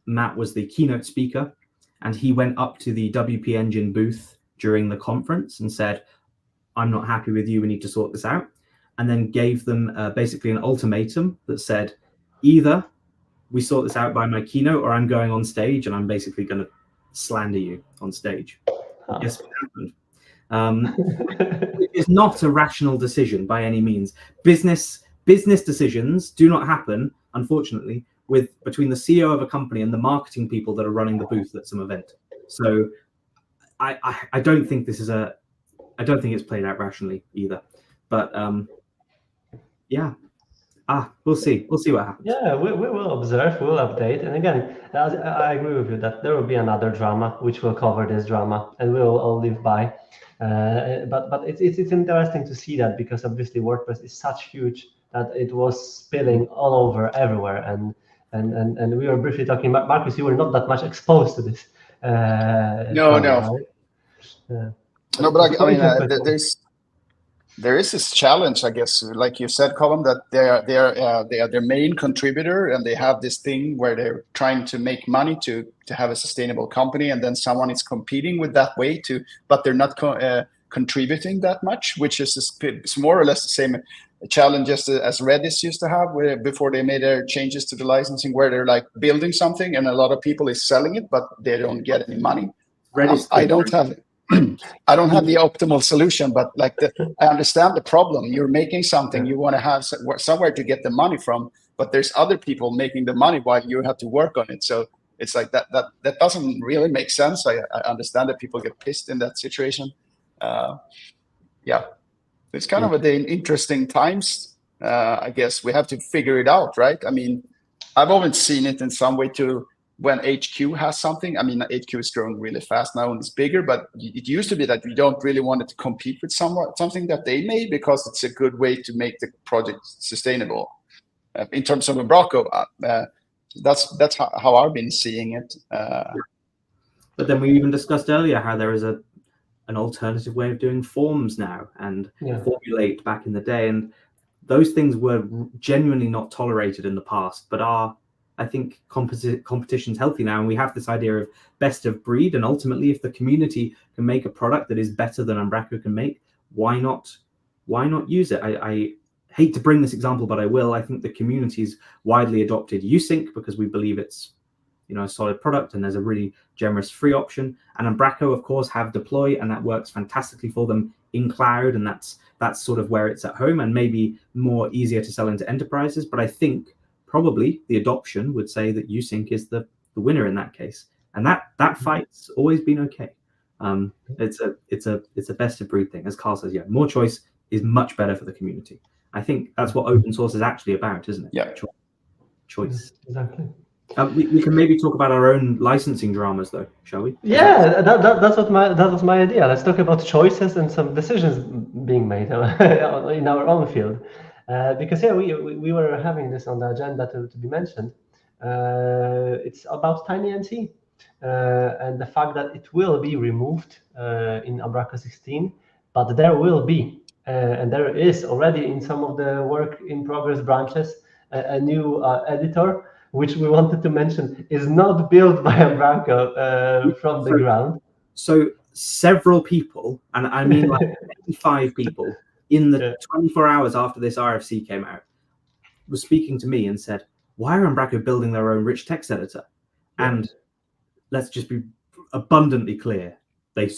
Speaker 2: Matt was the keynote speaker, and he went up to the WP Engine booth during the conference and said, "I'm not happy with you, we need to sort this out." And then gave them basically an ultimatum that said, either we sort this out by my keynote, or I'm going on stage and I'm basically going to slander you on stage. Guess what happened? It is not a rational decision by any means. Business decisions do not happen, unfortunately, between the CEO of a company and the marketing people that are running the booth at some event. So I don't think I don't think it's played out rationally either. But yeah. We'll see. We'll see what happens.
Speaker 1: Yeah, we will observe, we'll update. And again, I agree with you that there will be another drama, which will cover this drama, and we'll all live by. But it's interesting to see that, because obviously WordPress is such huge that it was spilling all over everywhere. And we were briefly talking about, Marcus, you were not that much exposed to this.
Speaker 3: No.
Speaker 1: Right?
Speaker 3: No, but I mean, there is this challenge, I guess, like you said, Callum, that they are their main contributor, and they have this thing where they're trying to make money to have a sustainable company, and then someone is competing with that way but they're not contributing that much, which is it's more or less the same challenges as Redis used to have before they made their changes to the licensing, where they're like building something and a lot of people is selling it, but they don't get any money. Redis, I don't have the optimal solution, but I understand the problem. You're making something, you want to have somewhere to get the money from, but there's other people making the money while you have to work on it. So it's like that doesn't really make sense. I understand that people get pissed in that situation. It's kind of an interesting times. I guess we have to figure it out, right? I mean, I've always seen it in some way too. When HQ has something, I mean, HQ is growing really fast now and it's bigger, but it used to be that we don't really want it to compete with something that they made, because it's a good way to make the project sustainable. In terms of Umbraco, that's how I've been seeing it.
Speaker 2: But then we even discussed earlier how there is an alternative way of doing forms now, and Formulate back in the day, and those things were genuinely not tolerated in the past, but are I think competition's healthy now, and we have this idea of best of breed. And ultimately, if the community can make a product that is better than Umbraco can make, why not use it? I hate to bring this example, but I will. I think the community's widely adopted Usync because we believe it's, you know, a solid product, and there's a really generous free option. And Umbraco, of course, have deploy, and that works fantastically for them in cloud, and that's sort of where it's at home, and maybe more easier to sell into enterprises. But I think probably the adoption would say that Usync is the winner in that case, and that fight's always been okay. It's a best of breed thing, as Carl says. Yeah, more choice is much better for the community. I think that's what open source is actually about, isn't it?
Speaker 3: Yeah,
Speaker 2: choice.
Speaker 1: Exactly.
Speaker 2: We can maybe talk about our own licensing dramas, though, shall we?
Speaker 1: Yeah, that was my idea. Let's talk about choices and some decisions being made in our own field, because we were having this on the agenda to be mentioned. It's about TinyMC and the fact that it will be removed in Umbraco 16, but there will be, and there is already in some of the work in progress branches, a new editor, which we wanted to mention is not built by Umbraco from the ground.
Speaker 2: So several people, and I mean like 25 people, in the 24 hours after this RFC came out, were speaking to me and said, why are Umbraco building their own rich text editor? And let's just be abundantly clear, they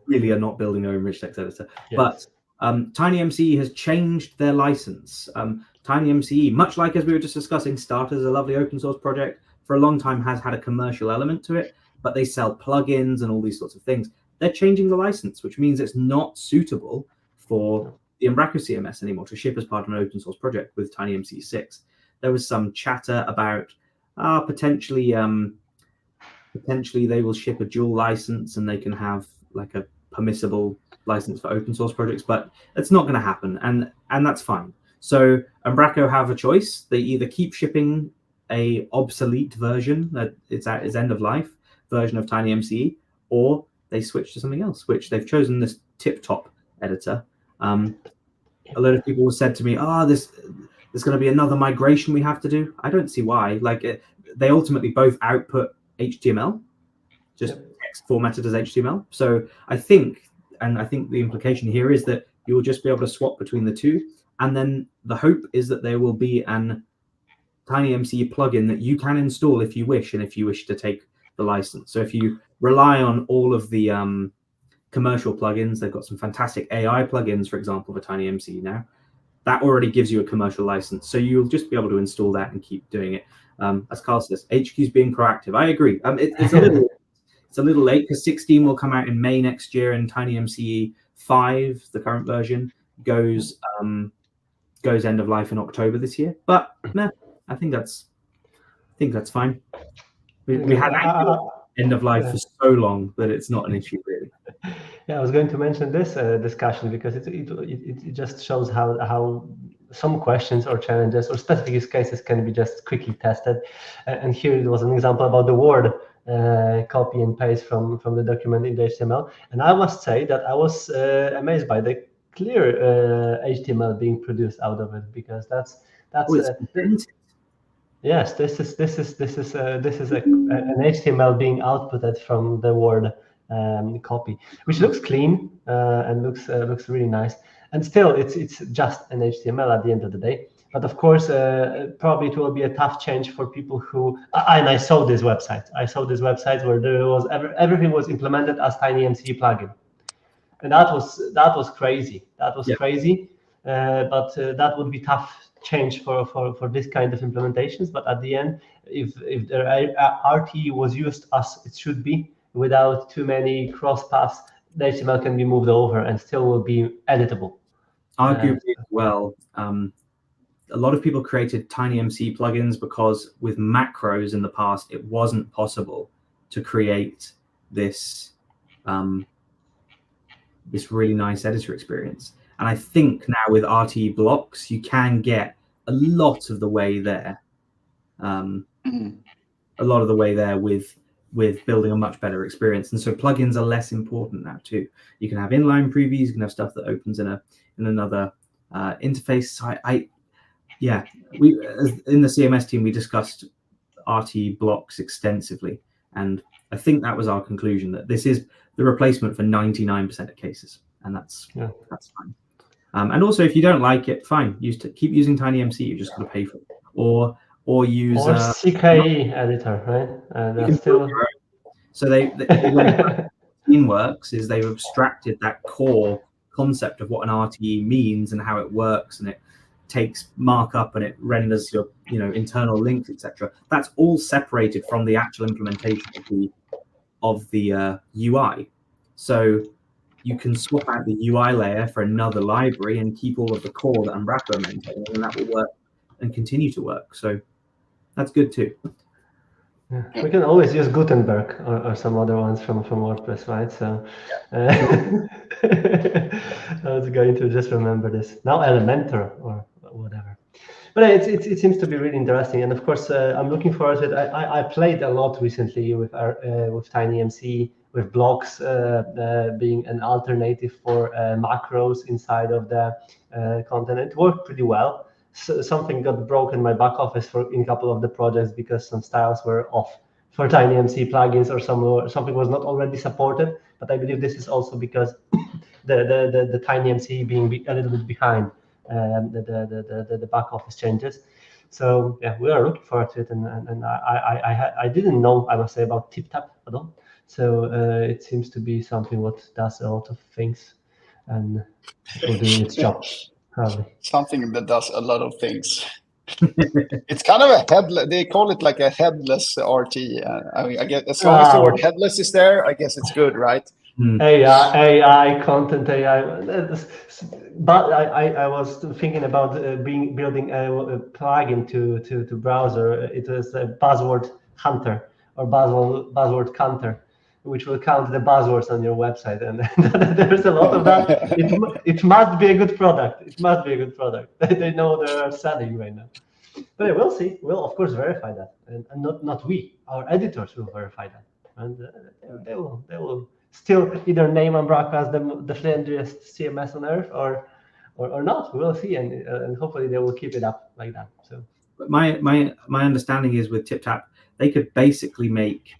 Speaker 2: really are not building their own rich text editor. But TinyMC has changed their license. TinyMC, much like as we were just discussing, started as a lovely open source project, for a long time has had a commercial element to it, but they sell plugins and all these sorts of things. They're changing the license, which means it's not suitable for the Umbraco CMS anymore to ship as part of an open source project with TinyMC 6. There was some chatter about potentially they will ship a dual license and they can have like a permissible license for open source projects, but it's not going to happen, and that's fine. So Umbraco have a choice. They either keep shipping a obsolete version that it's at its end of life version of TinyMC, or they switch to something else, which they've chosen this tip-top editor. A lot of people said to me, there's going to be another migration we have to do. I don't see why. They ultimately both output HTML, just text formatted as HTML. So I think the implication here is that you will just be able to swap between the two. And then the hope is that there will be an TinyMC plugin that you can install if you wish, and if you wish to take the license. So if you rely on all of the commercial plugins, they've got some fantastic AI plugins, for example, for TinyMC now. That already gives you a commercial license. So you'll just be able to install that and keep doing it. As Carl says, HQ's being proactive. I agree. It's a little late because 16 will come out in May next year, and TinyMC 5, the current version, goes end of life in October this year. But I think that's fine. We had end of life for so long that it's not an issue really.
Speaker 1: Yeah, I was going to mention this discussion because it just shows how some questions or challenges or specific use cases can be just quickly tested. And here it was an example about the word copy and paste from the document in the HTML. And I must say that I was amazed by the clear HTML being produced out of it, because that's yes, this is an HTML being outputted from the Word copy, which looks clean and looks really nice. And still, it's just an HTML at the end of the day. But of course, probably it will be a tough change for people who. And I saw this website. Where there was everything was implemented as TinyMC plugin, and that was crazy. Crazy. But that would be tough change for this kind of implementations. But at the end, if the RT was used as it should be, without too many cross paths, the HTML can be moved over and still will be editable.
Speaker 2: Arguably as well, a lot of people created TinyMC plugins because with macros in the past, it wasn't possible to create this this really nice editor experience. And I think now with RT blocks, you can get a lot of the way there. A lot of the way there with building a much better experience. And so plugins are less important now too. You can have inline previews, you can have stuff that opens in another interface. So we in the CMS team, we discussed RTE blocks extensively. And I think that was our conclusion, that this is the replacement for 99% of cases, and that's fine. And also, if you don't like it, fine. Keep using TinyMC. You're just going to pay for it, or use
Speaker 1: CKE editor, right? That's still.
Speaker 2: So the way it works is they've abstracted that core concept of what an RTE means and how it works, and it takes markup and it renders your internal links, etc. That's all separated from the actual implementation of the UI. So you can swap out the UI layer for another library and keep all of the core that Umbraco maintains, and that will work and continue to work. So that's good too.
Speaker 1: Yeah. We can always use Gutenberg or some other ones from WordPress, right? So I was going to just remember this. Now Elementor or whatever. But it seems to be really interesting, and of course I'm looking forward to it. I played a lot recently with TinyMC, with blocks being an alternative for macros inside of the content. It worked pretty well. So something got broken in my back office in a couple of the projects because some styles were off for TinyMC plugins, or something was not already supported. But I believe this is also because the TinyMC being a little bit behind the back office changes. So yeah, we are looking forward to it, and I didn't know, I must say, about TipTap at all. So it seems to be something what does a lot of things and will do its job. Probably
Speaker 3: something that does a lot of things. It's kind of a headless. They call it like a headless RT. I mean, I guess as long as the word headless is there, I guess it's good, right?
Speaker 1: AI content AI. But I was thinking about building a plugin to browser. It was a buzzword hunter or buzzword counter, which will count the buzzwords on your website, and there's a lot of that. It must be a good product. It must be a good product. They know they are selling right now. But we'll see. We'll of course verify that, and not we. Our editors will verify that, and they will still either name Umbraco as the friendliest CMS on earth, or not. We'll see, and hopefully they will keep it up like that. So
Speaker 2: my understanding is with TipTap, they could basically make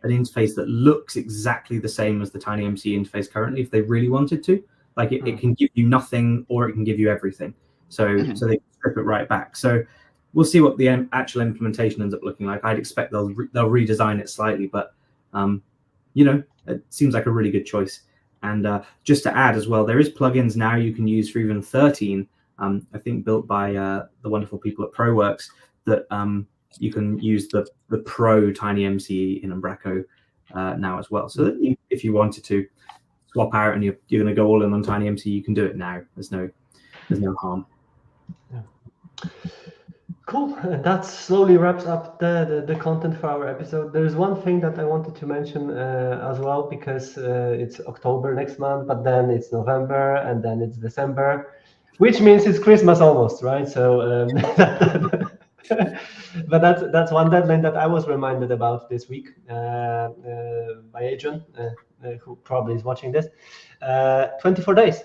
Speaker 2: an interface that looks exactly the same as the TinyMC interface currently if they really wanted to. Like it can give you nothing or it can give you everything. So they can strip it right back. So we'll see what the actual implementation ends up looking like. I'd expect they'll redesign it slightly, but it seems like a really good choice. And just to add as well, there is plugins now you can use for even 13, I think built by the wonderful people at ProWorks, that you can use the Pro TinyMC in Umbraco now as well. So that if you wanted to swap out and you're going to go all in on TinyMC, you can do it now. There's no harm.
Speaker 1: Yeah. Cool. And that slowly wraps up the content for our episode. There's one thing that I wanted to mention as well, because it's October next month, but then it's November, and then it's December, which means it's Christmas almost, right? So, but that's one deadline that I was reminded about this week by Adrian, who probably is watching this. 24 days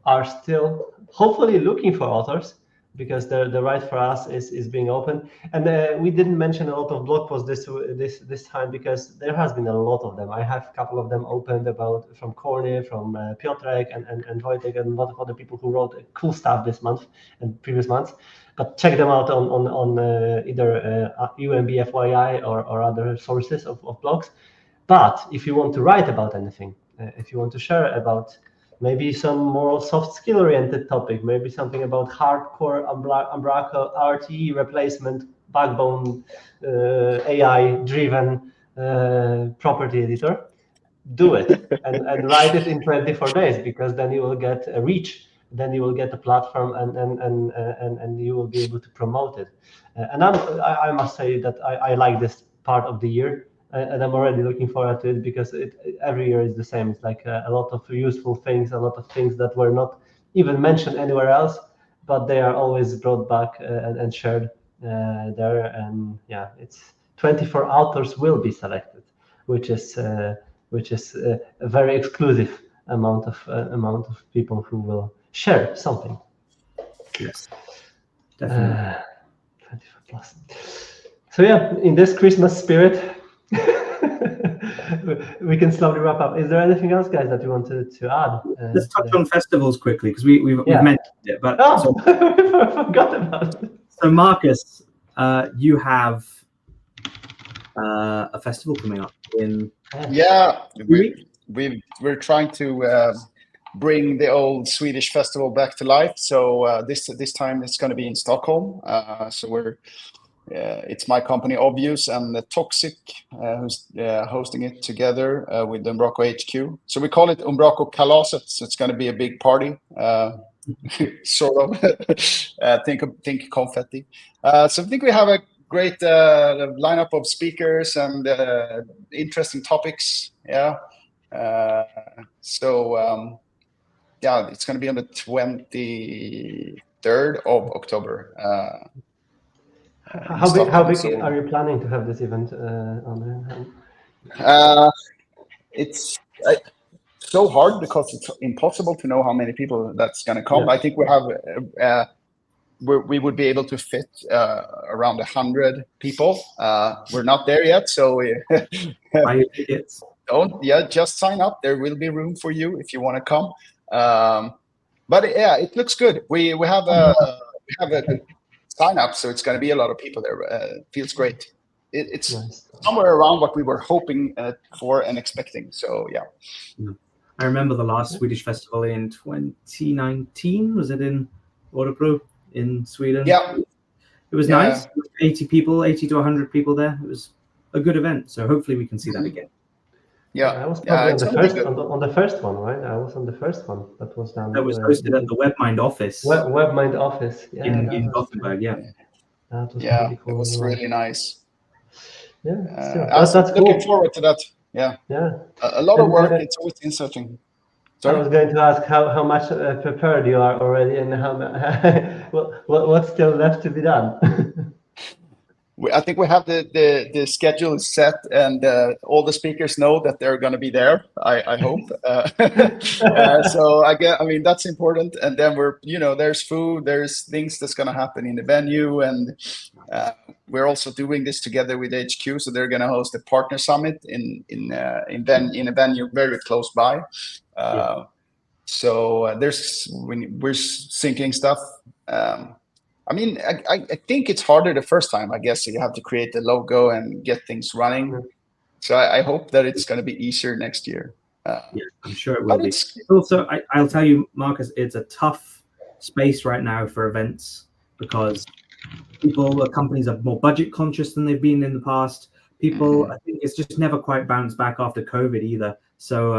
Speaker 1: are still hopefully looking for authors, because the right for us is being open. And we didn't mention a lot of blog posts this time, because there has been a lot of them. I have a couple of them opened from Korny, from Piotrek and Wojtek, and a lot of other people who wrote cool stuff this month and previous months. But check them out on either UMBFYI or other sources of blogs. But if you want to write about anything, if you want to share about maybe some more soft skill oriented topic, maybe something about hardcore Umbraco RTE replacement backbone AI driven property editor, do it and write it in 24 days, because then you will get a reach, then you will get a platform, and you will be able to promote it. And I must say that I like this part of the year. And I'm already looking forward to it, because every year is the same. It's like a lot of useful things, a lot of things that were not even mentioned anywhere else, but they are always brought back and shared there. And yeah, it's 24 authors will be selected, which is a very exclusive amount of people who will share something.
Speaker 2: Yes, definitely.
Speaker 1: 24 plus. So yeah, in this Christmas spirit, we can slowly wrap up. Is there anything else, guys, that you wanted to add?
Speaker 2: Let's touch on festivals quickly because we've mentioned it. But
Speaker 1: I forgot about it.
Speaker 2: So Marcus, you have a festival coming up in.
Speaker 3: Yeah, we're trying to bring the old Swedish festival back to life. So this time it's going to be in Stockholm. So we're it's my company Obvious and the Toxic who's hosting it together with Umbraco HQ. So we call it Umbraco Kalaset. So it's going to be a big party, sort of. Think confetti. So I think we have a great lineup of speakers and interesting topics. Yeah. Yeah, it's going to be on the 23rd of October.
Speaker 1: How big are you planning to have this event on?
Speaker 3: It's so hard because it's impossible to know how many people that's going to come.
Speaker 1: Yeah.
Speaker 3: I think we have we would be able to fit around 100 people. We're not there yet, so
Speaker 2: buy your tickets.
Speaker 3: Just sign up. There will be room for you if you want to come. But yeah, it looks good. We have a sign up, so it's going to be a lot of people there. It feels great. It's nice. Somewhere around what we were hoping for and expecting. So yeah.
Speaker 2: I remember the last Swedish festival in 2019. Was it in Örebro in Sweden?
Speaker 3: Yeah.
Speaker 2: It was nice. 80 to 100 people there. It was a good event. So hopefully we can see that again.
Speaker 3: Yeah,
Speaker 1: I was probably on the first one, right? I was on the first one that was done.
Speaker 2: That was hosted at the WebMind office.
Speaker 1: WebMind office,
Speaker 2: in Gothenburg, yeah.
Speaker 1: That was
Speaker 3: really cool. It was really nice.
Speaker 1: Yeah,
Speaker 3: that's looking
Speaker 1: cool.
Speaker 3: forward to that. Yeah. A lot of work. It's always inserting.
Speaker 1: I was going to ask how much prepared you are already, and how what's still left to be done.
Speaker 3: I think we have the schedule set, and all the speakers know that they're going to be there. I hope. So I mean that's important. And then there's food, there's things that's going to happen in the venue, and we're also doing this together with HQ. So they're going to host a partner summit in a venue very close by. So we're syncing stuff. I mean, I think it's harder the first time, I guess. So you have to create the logo and get things running. So I hope that it's going to be easier next year.
Speaker 2: I'm sure it will be. Also, I'll tell you, Marcus, it's a tough space right now for events because companies are more budget conscious than they've been in the past. I think it's just never quite bounced back after COVID either. So,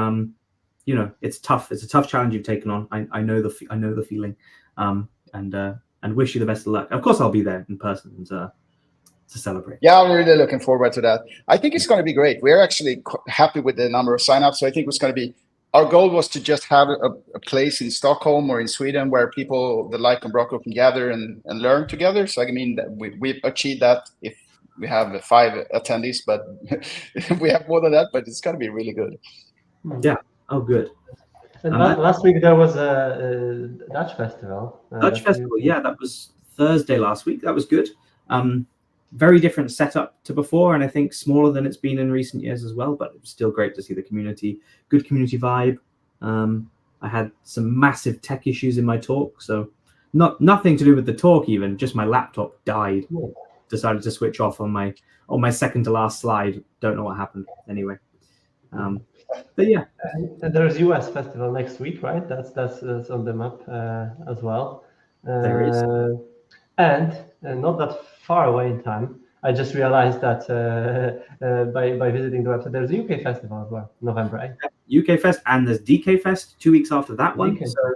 Speaker 2: it's tough. It's a tough challenge you've taken on. I know the feeling. And wish you the best of luck. Of course, I'll be there in person to celebrate.
Speaker 3: Yeah, I'm really looking forward to that. I think it's going to be great. We're actually happy with the number of signups. So I think it's going to be. Our goal was to just have a place in Stockholm or in Sweden where people that like Umbraco can gather and learn together. So I mean, we've achieved that if we have 5 attendees, but we have more than that. But it's going to be really good.
Speaker 2: Yeah. Oh, good.
Speaker 1: And last week there was a Dutch festival.
Speaker 2: Yeah, that was Thursday last week. That was good. Very different setup to before, and I think smaller than it's been in recent years as well. But it was still great to see the community. Good community vibe. I had some massive tech issues in my talk, so nothing to do with the talk even. Just my laptop died. Decided to switch off on my second to last slide. Don't know what happened. Anyway. But yeah,
Speaker 1: and there's US festival next week, right? That's on the map as well.
Speaker 2: There is,
Speaker 1: and not that far away in time. I just realized that by visiting the website, there's a UK festival as well, November 8th.
Speaker 2: UK Fest, and there's DK Fest 2 weeks after that one.
Speaker 1: DK.
Speaker 2: So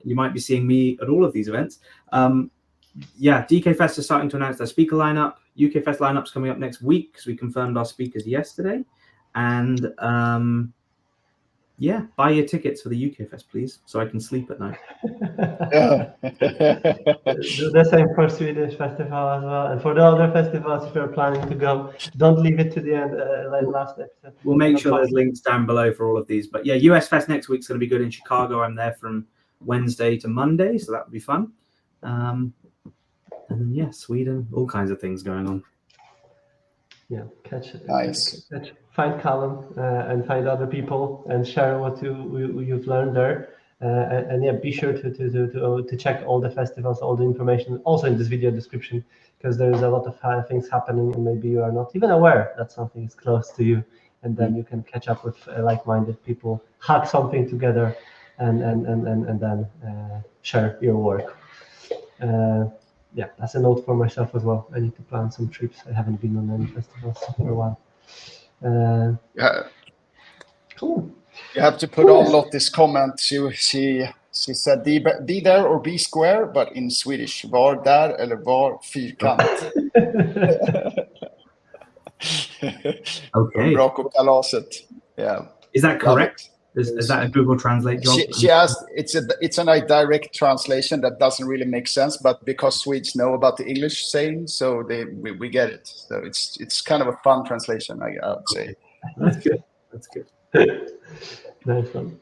Speaker 2: you might be seeing me at all of these events. DK Fest is starting to announce their speaker lineup. UK Fest lineup's coming up next week because we confirmed our speakers yesterday. And buy your tickets for the UK Fest, please, so I can sleep at night.
Speaker 1: The same for Swedish festival as well, and for the other festivals. If you're planning to go, don't leave it to the end, like last episode.
Speaker 2: We'll make sure there's links down below for all of these. But yeah, US Fest next week's going to be good in Chicago. I'm there from Wednesday to Monday, so that would be fun. And then Sweden, all kinds of things going on.
Speaker 1: Yeah,
Speaker 3: Nice.
Speaker 1: find Callum and find other people and share what you've learned there. And yeah, be sure to check all the festivals, all the information, also in this video description, because there is a lot of things happening, and maybe you are not even aware that something is close to you, and then you can catch up with like-minded people, hack something together, and then share your work. Yeah, that's a note for myself as well. I need to plan some trips. I haven't been on any festivals for a while.
Speaker 3: Yeah.
Speaker 1: Cool.
Speaker 3: You have to put on Lotte's comment. She said be there or be square, but in Swedish. Var där eller var fyrkant.
Speaker 2: Okay.
Speaker 3: Umbraco-kalaset. Yeah.
Speaker 2: Is that correct? Is that a Google Translate job?
Speaker 3: She asked, it's a direct translation that doesn't really make sense, but because Swedes know about the English saying, so we get it. So it's kind of a fun translation, I would say.
Speaker 2: That's good. That's good.
Speaker 1: Nice one.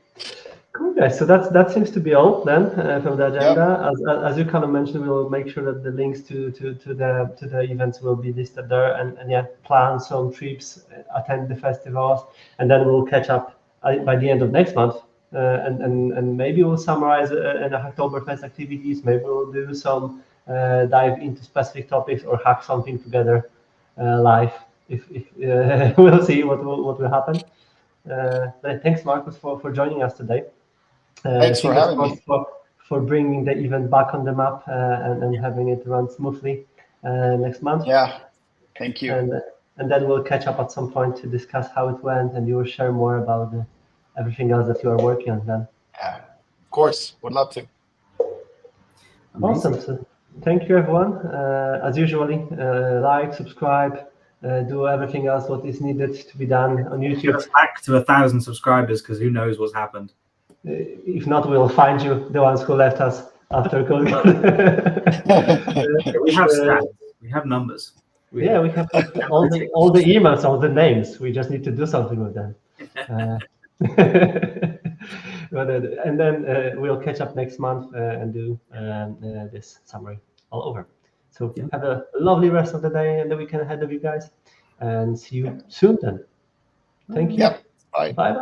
Speaker 1: Cool, guys. So that seems to be all then from the agenda. Yep. As you kind of mentioned, we will make sure that the links to the events will be listed there, and yeah, plan some trips, attend the festivals, and then we'll catch up by the end of next month, and maybe we'll summarize the Hacktoberfest activities. Maybe we'll do some dive into specific topics or hack something together live. If we'll see what will happen. Thanks, Marcus, for joining us today.
Speaker 3: Thanks for having me.
Speaker 1: For bringing the event back on the map and having it run smoothly next month.
Speaker 3: Yeah, thank you.
Speaker 1: And then we'll catch up at some point to discuss how it went, and you will share more about everything else that you are working on then.
Speaker 3: Yeah, of course. Would love to.
Speaker 1: Amazing. Awesome. So thank you, everyone. As usually, like, subscribe, do everything else what is needed to be done on YouTube.
Speaker 2: Get us back to 1,000 subscribers, because who knows what's happened.
Speaker 1: If not, we'll find you, the ones who left us after Codecabin.
Speaker 2: We have stats. We have numbers.
Speaker 1: We have all the emails, all the names. We just need to do something with them. And then we'll catch up next month and do this summary all over. So have a lovely rest of the day and the weekend ahead of you guys, and see you soon then. Thank you.
Speaker 3: Yep. Bye.
Speaker 1: Bye.